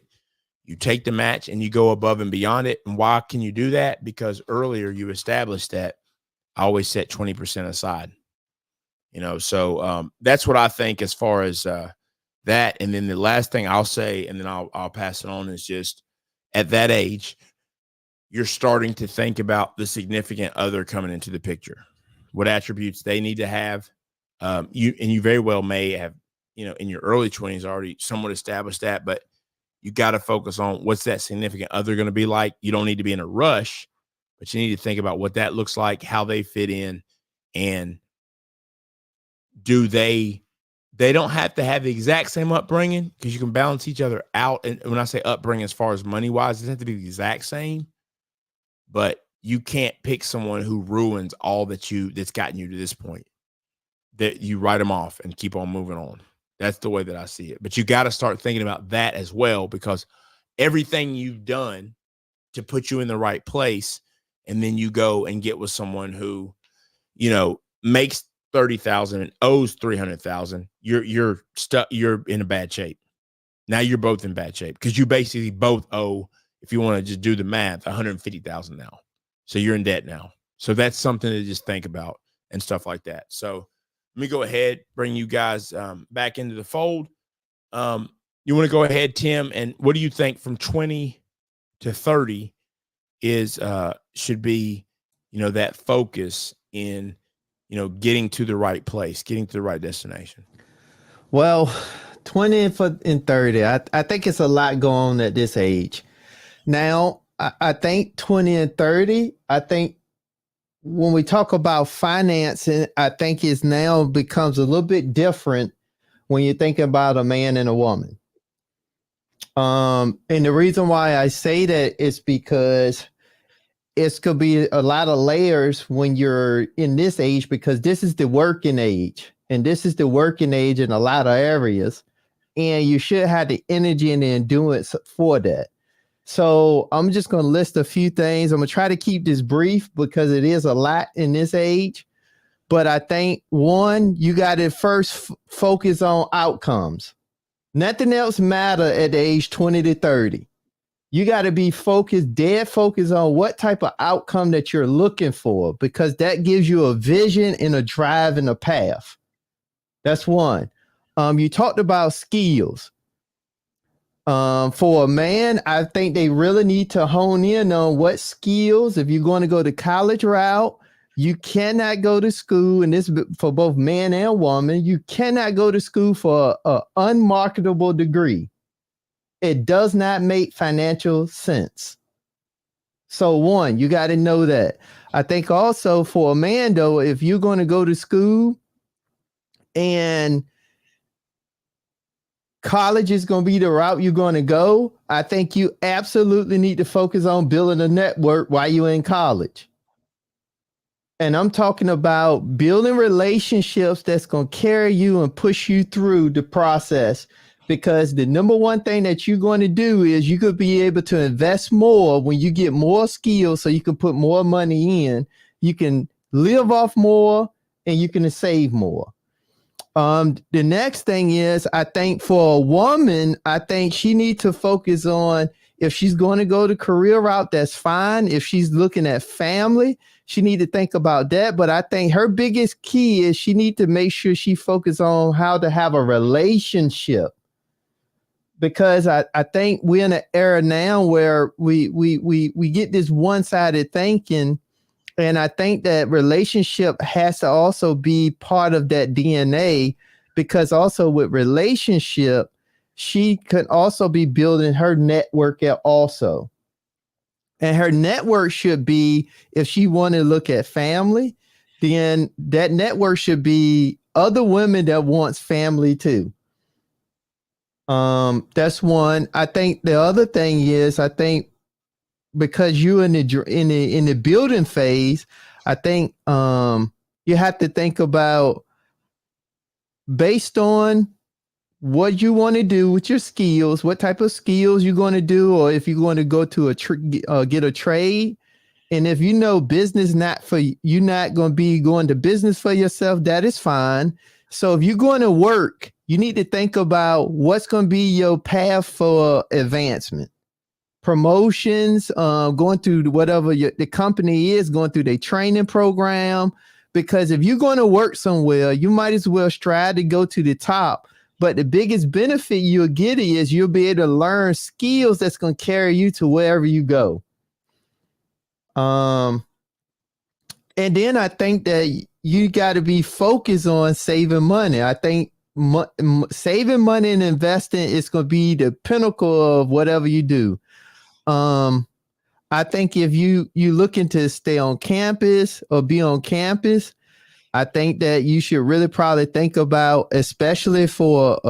you take the match and you go above and beyond it. And why can you do that? Because earlier you established that I always set 20% aside. So that's what I think as far as that. And then the last thing I'll say, and then I'll pass it on, is just at that age, you're starting to think about the significant other coming into the picture, what attributes they need to have. You very well may have, in your early 20s already somewhat established that, but you got to focus on what's that significant other going to be like. You don't need to be in a rush, but you need to think about what that looks like, how they fit in, and they don't have to have the exact same upbringing, because you can balance each other out. And when I say upbringing, as far as money wise, it doesn't have to be the exact same, but you can't pick someone who ruins all that's gotten you to this point, that you write them off and keep on moving on. That's the way that I see it. But you got to start thinking about that as well, because everything you've done to put you in the right place, and then you go and get with someone who, makes 30,000 and owes 300,000, you're stuck. You're in a bad shape. Now you're both in bad shape, because you basically both owe, if you want to just do the math, 150,000 now. So you're in debt now. So that's something to just think about and stuff like that. So let me go ahead, bring you guys back into the fold. You want to go ahead, Tim, and what do you think from 20 to 30 is should be, that focus in, getting to the right place, getting to the right destination? Well, 20 and 30, I think it's a lot going on at this age. Now, I think 20 and 30, I think when we talk about financing, I think it now becomes a little bit different when you think about a man and a woman. And the reason why I say that is because it's could be a lot of layers when you're in this age, because this is the working age, and this is the working age in a lot of areas, and you should have the energy and the endurance for that. So I'm just going to list a few things. I'm going to try to keep this brief because it is a lot in this age. But I think, one, you got to first focus on outcomes. Nothing else matter at the age 20 to 30. You got to be dead focused on what type of outcome that you're looking for, because that gives you a vision and a drive and a path. That's one. You talked about skills. For a man, I think they really need to hone in on what skills. If you're going to go the college route, you cannot go to school, and this for both man and woman, you cannot go to school for an unmarketable degree. It does not make financial sense. So one, you got to know that. I think also for a man, though, if you're going to go to school and college is going to be the route you're going to go, I think you absolutely need to focus on building a network while you're in college. And I'm talking about building relationships that's going to carry you and push you through the process, because the number one thing that you're going to do is you could be able to invest more when you get more skills, so you can put more money in, you can live off more, and you can save more. The next thing is, I think for a woman, I think she needs to focus on, If she's going to go the career route, that's fine. If she's looking at family, she need to think about that. But I think her biggest key is she need to make sure she focus on how to have a relationship. Because I think we're in an era now where we get this one-sided thinking. And I think that relationship has to also be part of that DNA, because also with relationship, she could also be building her network out also. And her network should be, if she want to look at family, then that network should be other women that wants family too. That's one. I think the other thing is, I think because you in the building phase, I think you have to think about based on what you want to do with your skills, what type of skills you're going to do, or if you're going to go to get a trade. And if you know business not for you, you're not going to be going to business for yourself, that is fine. So if you're going to work, you need to think about what's going to be your path for advancement. Promotions, going through whatever the company is going through their training program. Because if you're going to work somewhere, you might as well strive to go to the top. But the biggest benefit you'll get is you'll be able to learn skills that's going to carry you to wherever you go. And then I think that you got to be focused on saving money. I think saving money and investing is going to be the pinnacle of whatever you do. I think if you looking to stay on campus or be on campus, I think that you should really probably think about, especially for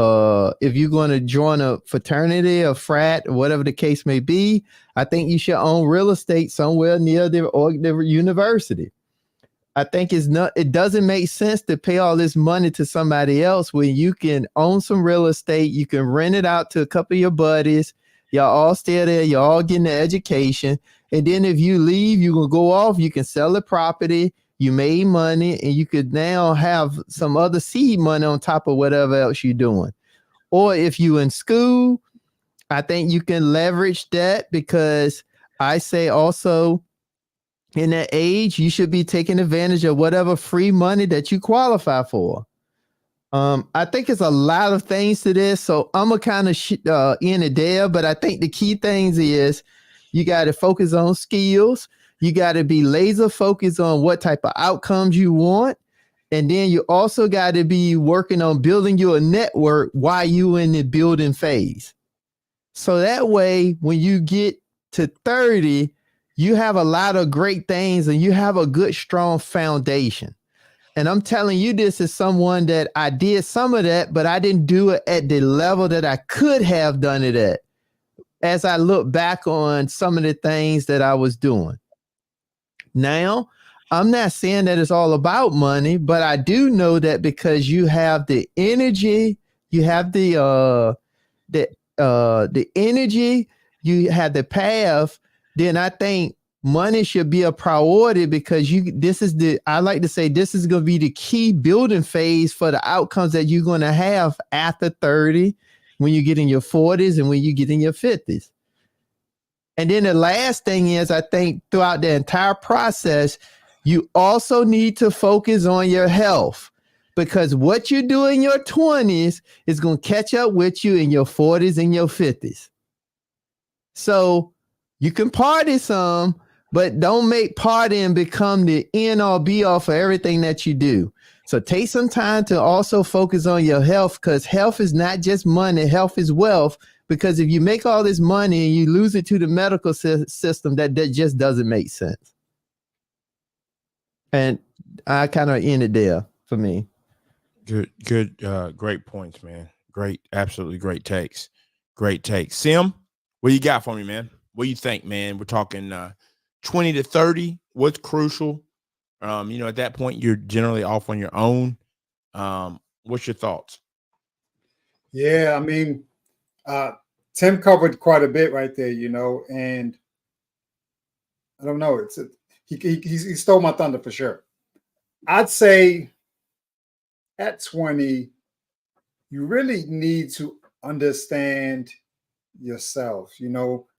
if you're going to join a fraternity or frat or whatever the case may be, I think you should own real estate somewhere near the university. I think it doesn't make sense to pay all this money to somebody else when you can own some real estate. You can rent it out to a couple of your buddies. Y'all all stay there. Y'all all getting the education. And then if you leave, you can go off. You can sell the property. You made money, and you could now have some other seed money on top of whatever else you're doing. Or if you in school, I think you can leverage that, because I say also in that age, you should be taking advantage of whatever free money that you qualify for. I think it's a lot of things to this, so I'm a kind of in it there. But I think the key things is you got to focus on skills. You got to be laser focused on what type of outcomes you want. And then you also got to be working on building your network while you in the building phase. So that way, when you get to 30, you have a lot of great things and you have a good, strong foundation. And I'm telling you this as someone that I did some of that, but I didn't do it at the level that I could have done it at, as I look back on some of the things that I was doing. Now, I'm not saying that it's all about money, but I do know that because you have the energy, you have the energy, you have the path, then I think money should be a priority, because I like to say this is going to be the key building phase for the outcomes that you're going to have after 30, when you get in your 40s and when you get in your 50s. And then the last thing is, I think throughout the entire process, you also need to focus on your health, because what you do in your 20s is going to catch up with you in your 40s and your 50s. So you can party some, but don't make partying become the end all be all for everything that you do. So take some time to also focus on your health, because health is not just money. Health is wealth. Because if you make all this money and you lose it to the medical system, that just doesn't make sense. And I kind of ended there for me. Good, great points, man. Great, absolutely great takes. Great takes. Sim, what you got for me, man? What do you think, man? We're talking 20 to 30. What's crucial? At that point, you're generally off on your own. What's your thoughts? Yeah, I mean, Tim covered quite a bit right there, and I don't know. He stole my thunder for sure. I'd say at 20, you really need to understand yourself.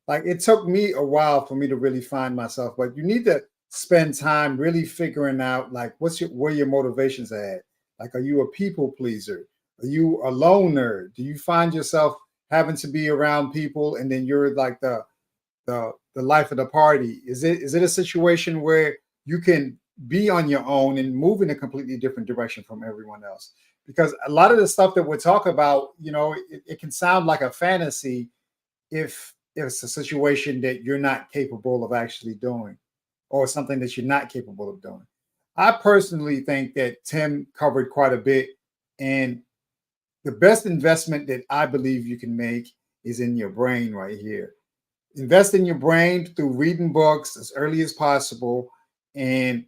like it took me a while for me to really find myself, but you need to spend time really figuring out like where your motivations are at. Like, are you a people pleaser? Are you a loner? Do you find yourself having to be around people and then you're like the life of the party? Is it a situation where you can be on your own and move in a completely different direction from everyone else? Because a lot of the stuff that we're talking about, it can sound like a fantasy if it's a situation that you're not capable of actually doing, or something that you're not capable of doing. I personally think that Tim covered quite a bit, and the best investment that I believe you can make is in your brain right here. Invest in your brain through reading books as early as possible and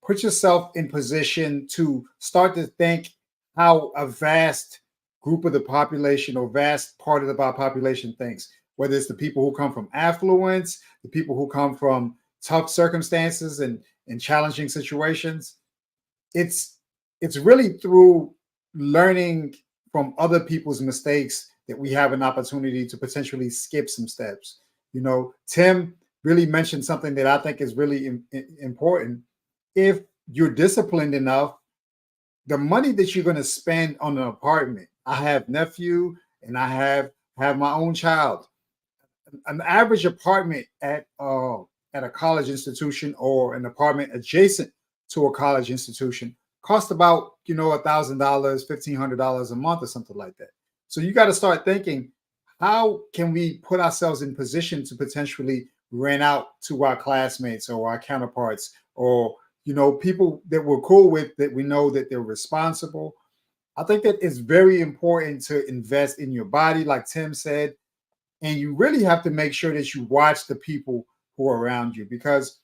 put yourself in position to start to think how a vast group of the population or vast part of the population thinks, whether it's the people who come from affluence, the people who come from tough circumstances and challenging situations. It's really through learning from other people's mistakes that we have an opportunity to potentially skip some steps. Tim really mentioned something that I think is really important. If you're disciplined enough, the money that you're going to spend on an apartment, I have nephew and I have my own child. An average apartment at a college institution or an apartment adjacent to a college institution cost about $1,000, $1,500 a month or something like that. So you got to start thinking, how can we put ourselves in position to potentially rent out to our classmates or our counterparts, or people that we're cool with, that we know that they're responsible. I think that it's very important to invest in your body, like Tim said, and you really have to make sure that you watch the people who are around you, because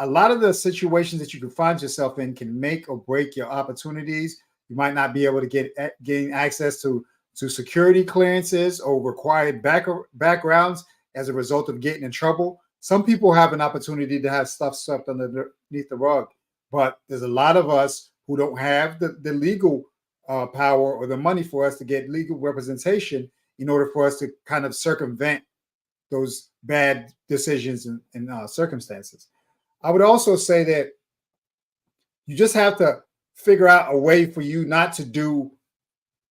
a lot of the situations that you can find yourself in can make or break your opportunities. You might not be able to gain access to security clearances or required backgrounds as a result of getting in trouble. Some people have an opportunity to have stuff swept underneath the rug, but there's a lot of us who don't have the legal power or the money for us to get legal representation in order for us to kind of circumvent those bad decisions and circumstances. I would also say that you just have to figure out a way for you not to do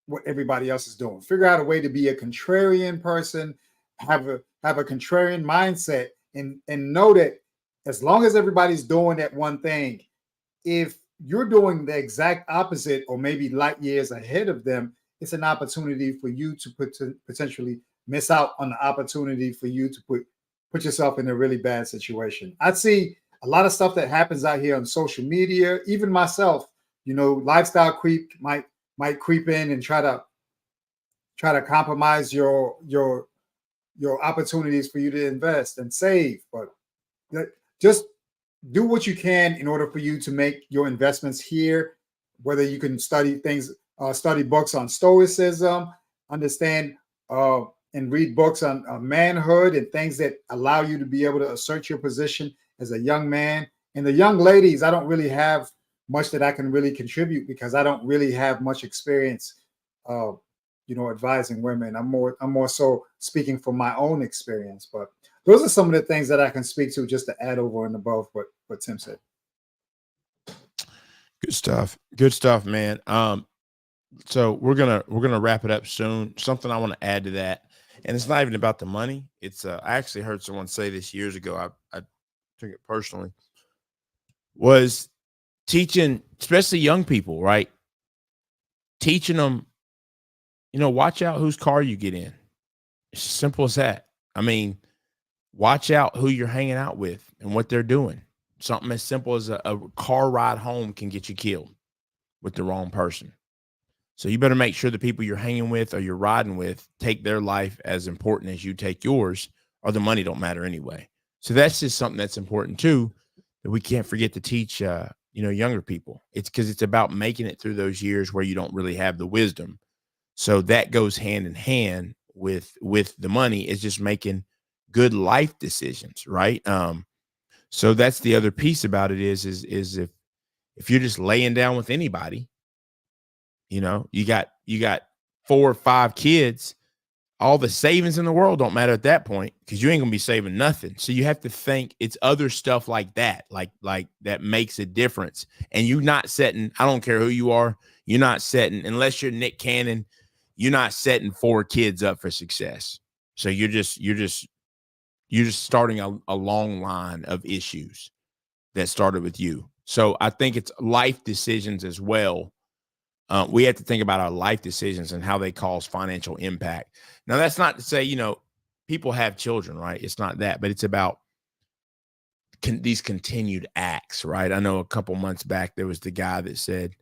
what everybody else is doing. Figure out a way to be a contrarian person, have a contrarian mindset, and know that as long as everybody's doing that one thing, if you're doing the exact opposite or maybe light years ahead of them, it's an opportunity for you to potentially miss out on the opportunity for you to put yourself in a really bad situation. I see a lot of stuff that happens out here on social media, even myself, lifestyle creep might creep in and try to compromise your opportunities for you to invest and save. But just do what you can in order for you to make your investments here, whether you can study books on stoicism, understand and read books on manhood and things that allow you to be able to assert your position as a young man. And the young ladies, I don't really have much that I can really contribute because I don't really have much experience advising women. I'm more so speaking from my own experience. But those are some of the things that I can speak to, just to add over and above what Tim said. Good stuff, man. So we're gonna wrap it up soon. Something I want to add to that, and it's not even about the money. It's I actually heard someone say this years ago. I took it personally. Was teaching, especially young people, right? Teaching them, watch out whose car you get in. It's as simple as that. I mean, watch out who you're hanging out with and what they're doing. Something as simple as a car ride home can get you killed with the wrong person. So you better make sure the people you're hanging with or you're riding with take their life as important as you take yours, or the money don't matter anyway. So that's just something that's important too, that we can't forget to teach younger people. It's because it's about making it through those years where you don't really have the wisdom. So that goes hand in hand with the money, is just making good life decisions, right? So that's the other piece about it is if you're just laying down with anybody, you got 4 or 5 kids, all the savings in the world don't matter at that point because you ain't gonna be saving nothing. So you have to think it's other stuff like that, like that makes a difference. And you're not setting, I don't care who you are, you're not setting, unless you're Nick Cannon, you're not setting 4 kids up for success. So you're just starting a long line of issues that started with you. So I think it's life decisions as well. We have to think about our life decisions and how they cause financial impact. Now, that's not to say, people have children, right? It's not that, but it's about these continued acts, right? I know a couple months back, there was the guy that said,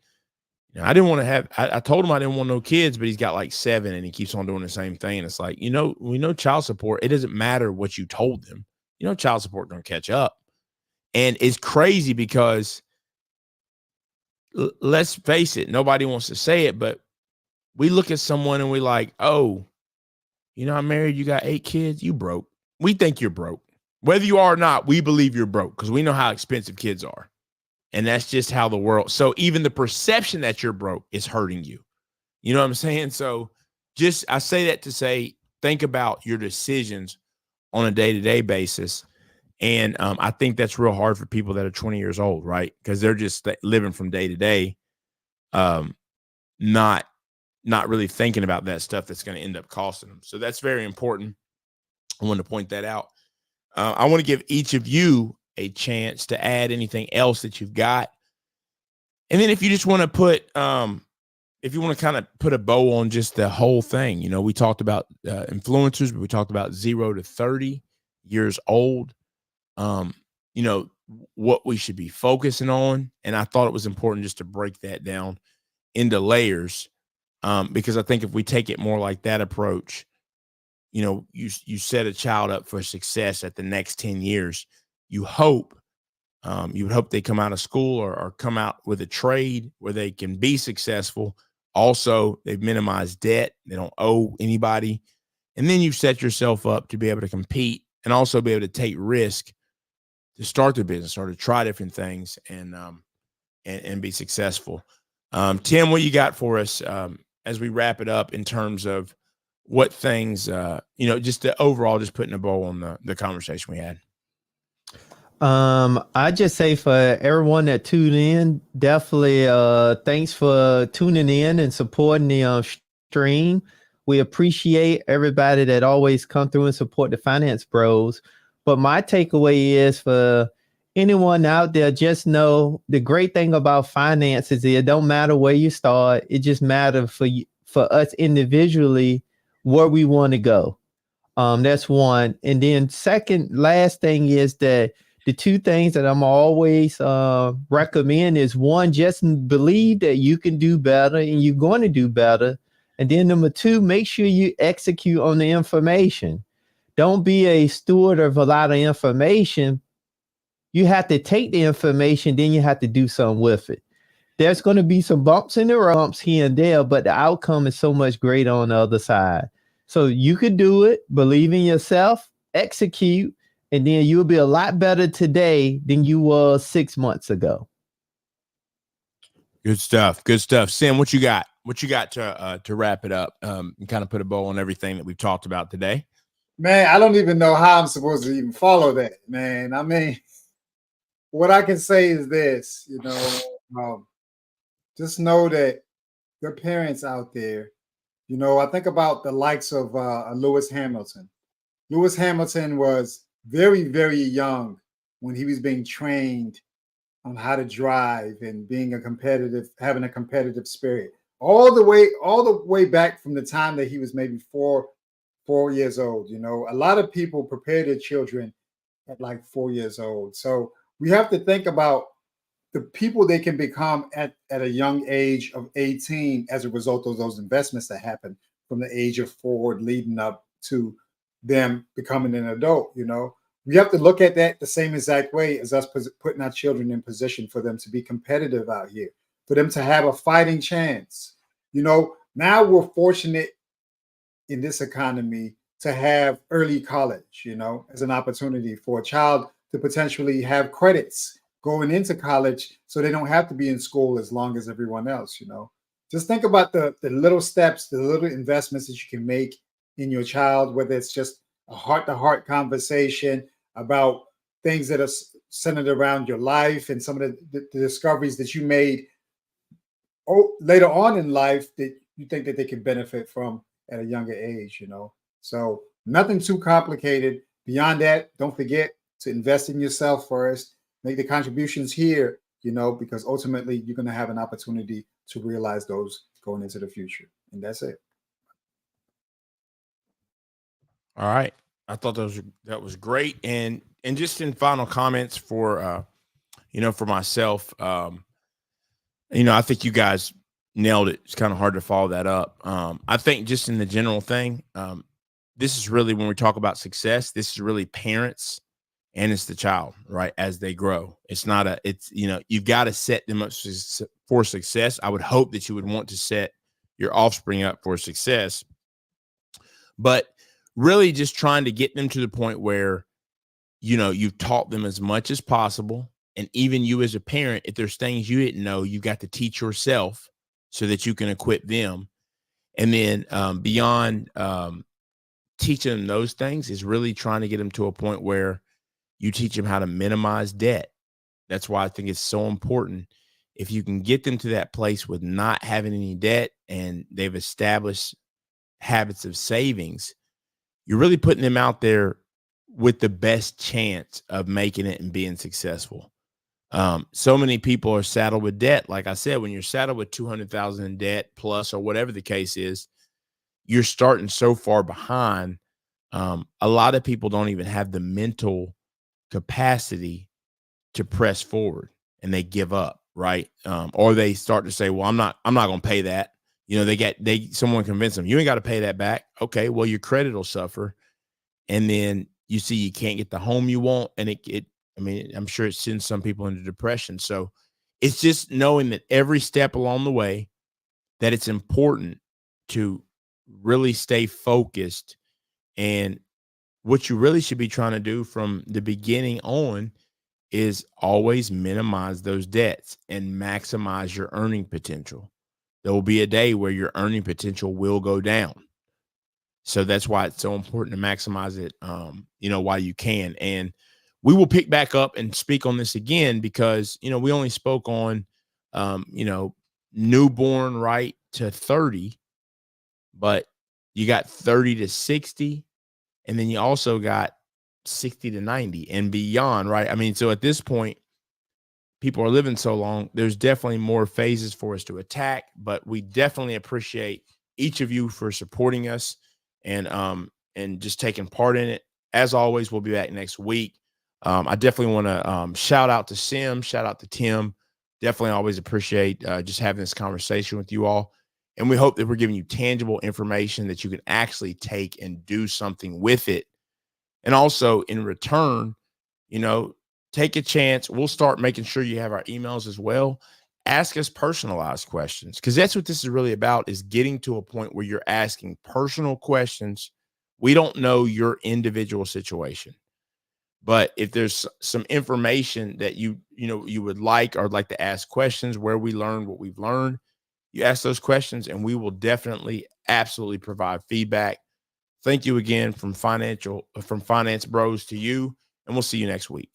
I didn't want to have, I told him I didn't want no kids, but he's got like 7 and he keeps on doing the same thing. And it's like, we know child support, it doesn't matter what you told them. Child support going to catch up. And it's crazy because let's face it, nobody wants to say it, but we look at someone and we like, oh, I'm married, you got 8 kids, you broke. We think you're broke. Whether you are or not, we believe you're broke because we know how expensive kids are. And that's just how the world. So even the perception that you're broke is hurting you. You know what I'm saying? So I say that to say, think about your decisions on a day-to-day basis. And I think that's real hard for people that are 20 years old, right? Because they're just living from day to day, not really thinking about that stuff that's going to end up costing them. So that's very important. I want to point that out. I want to give each of you a chance to add anything else that you've got. And then if you just want to put, if you want to kind of put a bow on just the whole thing, we talked about influencers, but we talked about 0 to 30 years old. What we should be focusing on. And I thought it was important just to break that down into layers. Because I think if we take it more like that approach, you set a child up for success at the next 10 years. You would hope they come out of school or come out with a trade where they can be successful. Also, they've minimized debt. They don't owe anybody. And then you set yourself up to be able to compete and also be able to take risk to start their business or to try different things and be successful. Tim, what you got for us as we wrap it up in terms of what things, just the overall, just putting a bow on the conversation we had? I just say for everyone that tuned in, definitely thanks for tuning in and supporting the stream. We appreciate everybody that always come through and support the Finance Bros. But my takeaway is for anyone out there, just know the great thing about finances is it don't matter where you start. It just matters for us individually where we want to go. That's one. And then last thing is that the 2 things that I'm always recommend is 1, just believe that you can do better and you're going to do better. And then number 2, make sure you execute on the information. Don't be a steward of a lot of information. You have to take the information, then you have to do something with it. There's going to be some bumps and bumps here and there, but the outcome is so much greater on the other side. So you could do it, believe in yourself, execute, and then you'll be a lot better today than you were 6 months ago. Good stuff. Good stuff. Sam, what you got? What you got to wrap it up and kind of put a bow on everything that we've talked about today? Man, I don't even know how I'm supposed to even follow that, man. I mean, what I can say is this, just know that your parents out there, I think about the likes of Lewis Hamilton. Lewis Hamilton was very, very young when he was being trained on how to drive and having a competitive spirit. All the way back from the time that he was maybe 4 years old. A lot of people prepare their children at like 4 years old. So we have to think about the people they can become at a young age of 18 as a result of those investments that happen from the age of 4 leading up to them becoming an adult. We have to look at that the same exact way as us putting our children in position for them to be competitive out here, for them to have a fighting chance. Now we're fortunate in this economy to have early college, as an opportunity for a child to potentially have credits going into college so they don't have to be in school as long as everyone else. Just think about the little steps, the little investments that you can make in your child, whether it's just a heart-to-heart conversation about things that are centered around your life and some of the discoveries that you made later on in life that you think that they can benefit from at a younger age, So nothing too complicated. Beyond that, don't forget to invest in yourself first, make the contributions here, because ultimately you're going to have an opportunity to realize those going into the future. And that's it. All right. I thought that was great. And just in final comments for for myself, I think you guys nailed it. It's kind of hard to follow that up. I think just in the general thing, this is really, when we talk about success, this is really parents and it's the child, right? As they grow, you've got to set them up for success. I would hope that you would want to set your offspring up for success, but really just trying to get them to the point where, you've taught them as much as possible. And even you as a parent, if there's things you didn't know, you've got to teach yourself so that you can equip them. And then beyond teaching them those things is really trying to get them to a point where you teach them how to minimize debt. That's why I think it's so important. If you can get them to that place with not having any debt and they've established habits of savings, you're really putting them out there with the best chance of making it and being successful. So many people are saddled with debt. Like I said, when you're saddled with 200,000 in debt plus, or whatever the case is, you're starting so far behind. A lot of people don't even have the mental capacity to press forward, and they give up, right? Or they start to say, well, I'm not going to pay that. Someone convinced them, you ain't got to pay that back. Okay, well, your credit will suffer. And then you see you can't get the home you want. And I'm sure it sends some people into depression. So it's just knowing that every step along the way, that it's important to really stay focused. And what you really should be trying to do from the beginning on is always minimize those debts and maximize your earning potential. There will be a day where your earning potential will go down. So that's why it's so important to maximize it, while you can. And we will pick back up and speak on this again because, we only spoke on, newborn right to 30, but you got 30 to 60, and then you also got 60 to 90 and beyond, right? So at this point, people are living so long, there's definitely more phases for us to attack, but we definitely appreciate each of you for supporting us and just taking part in it. As always, we'll be back next week. I definitely want to shout out to Sim, shout out to Tim. Definitely always appreciate just having this conversation with you all. And we hope that we're giving you tangible information that you can actually take and do something with it. And also in return, take a chance. We'll start making sure you have our emails as well. Ask us personalized questions, because that's what this is really about, is getting to a point where you're asking personal questions. We don't know your individual situation, but if there's some information that you would like or like to ask questions where we learn what we've learned, you ask those questions and we will definitely, absolutely provide feedback. Thank you again from Finance Bros to you, and we'll see you next week.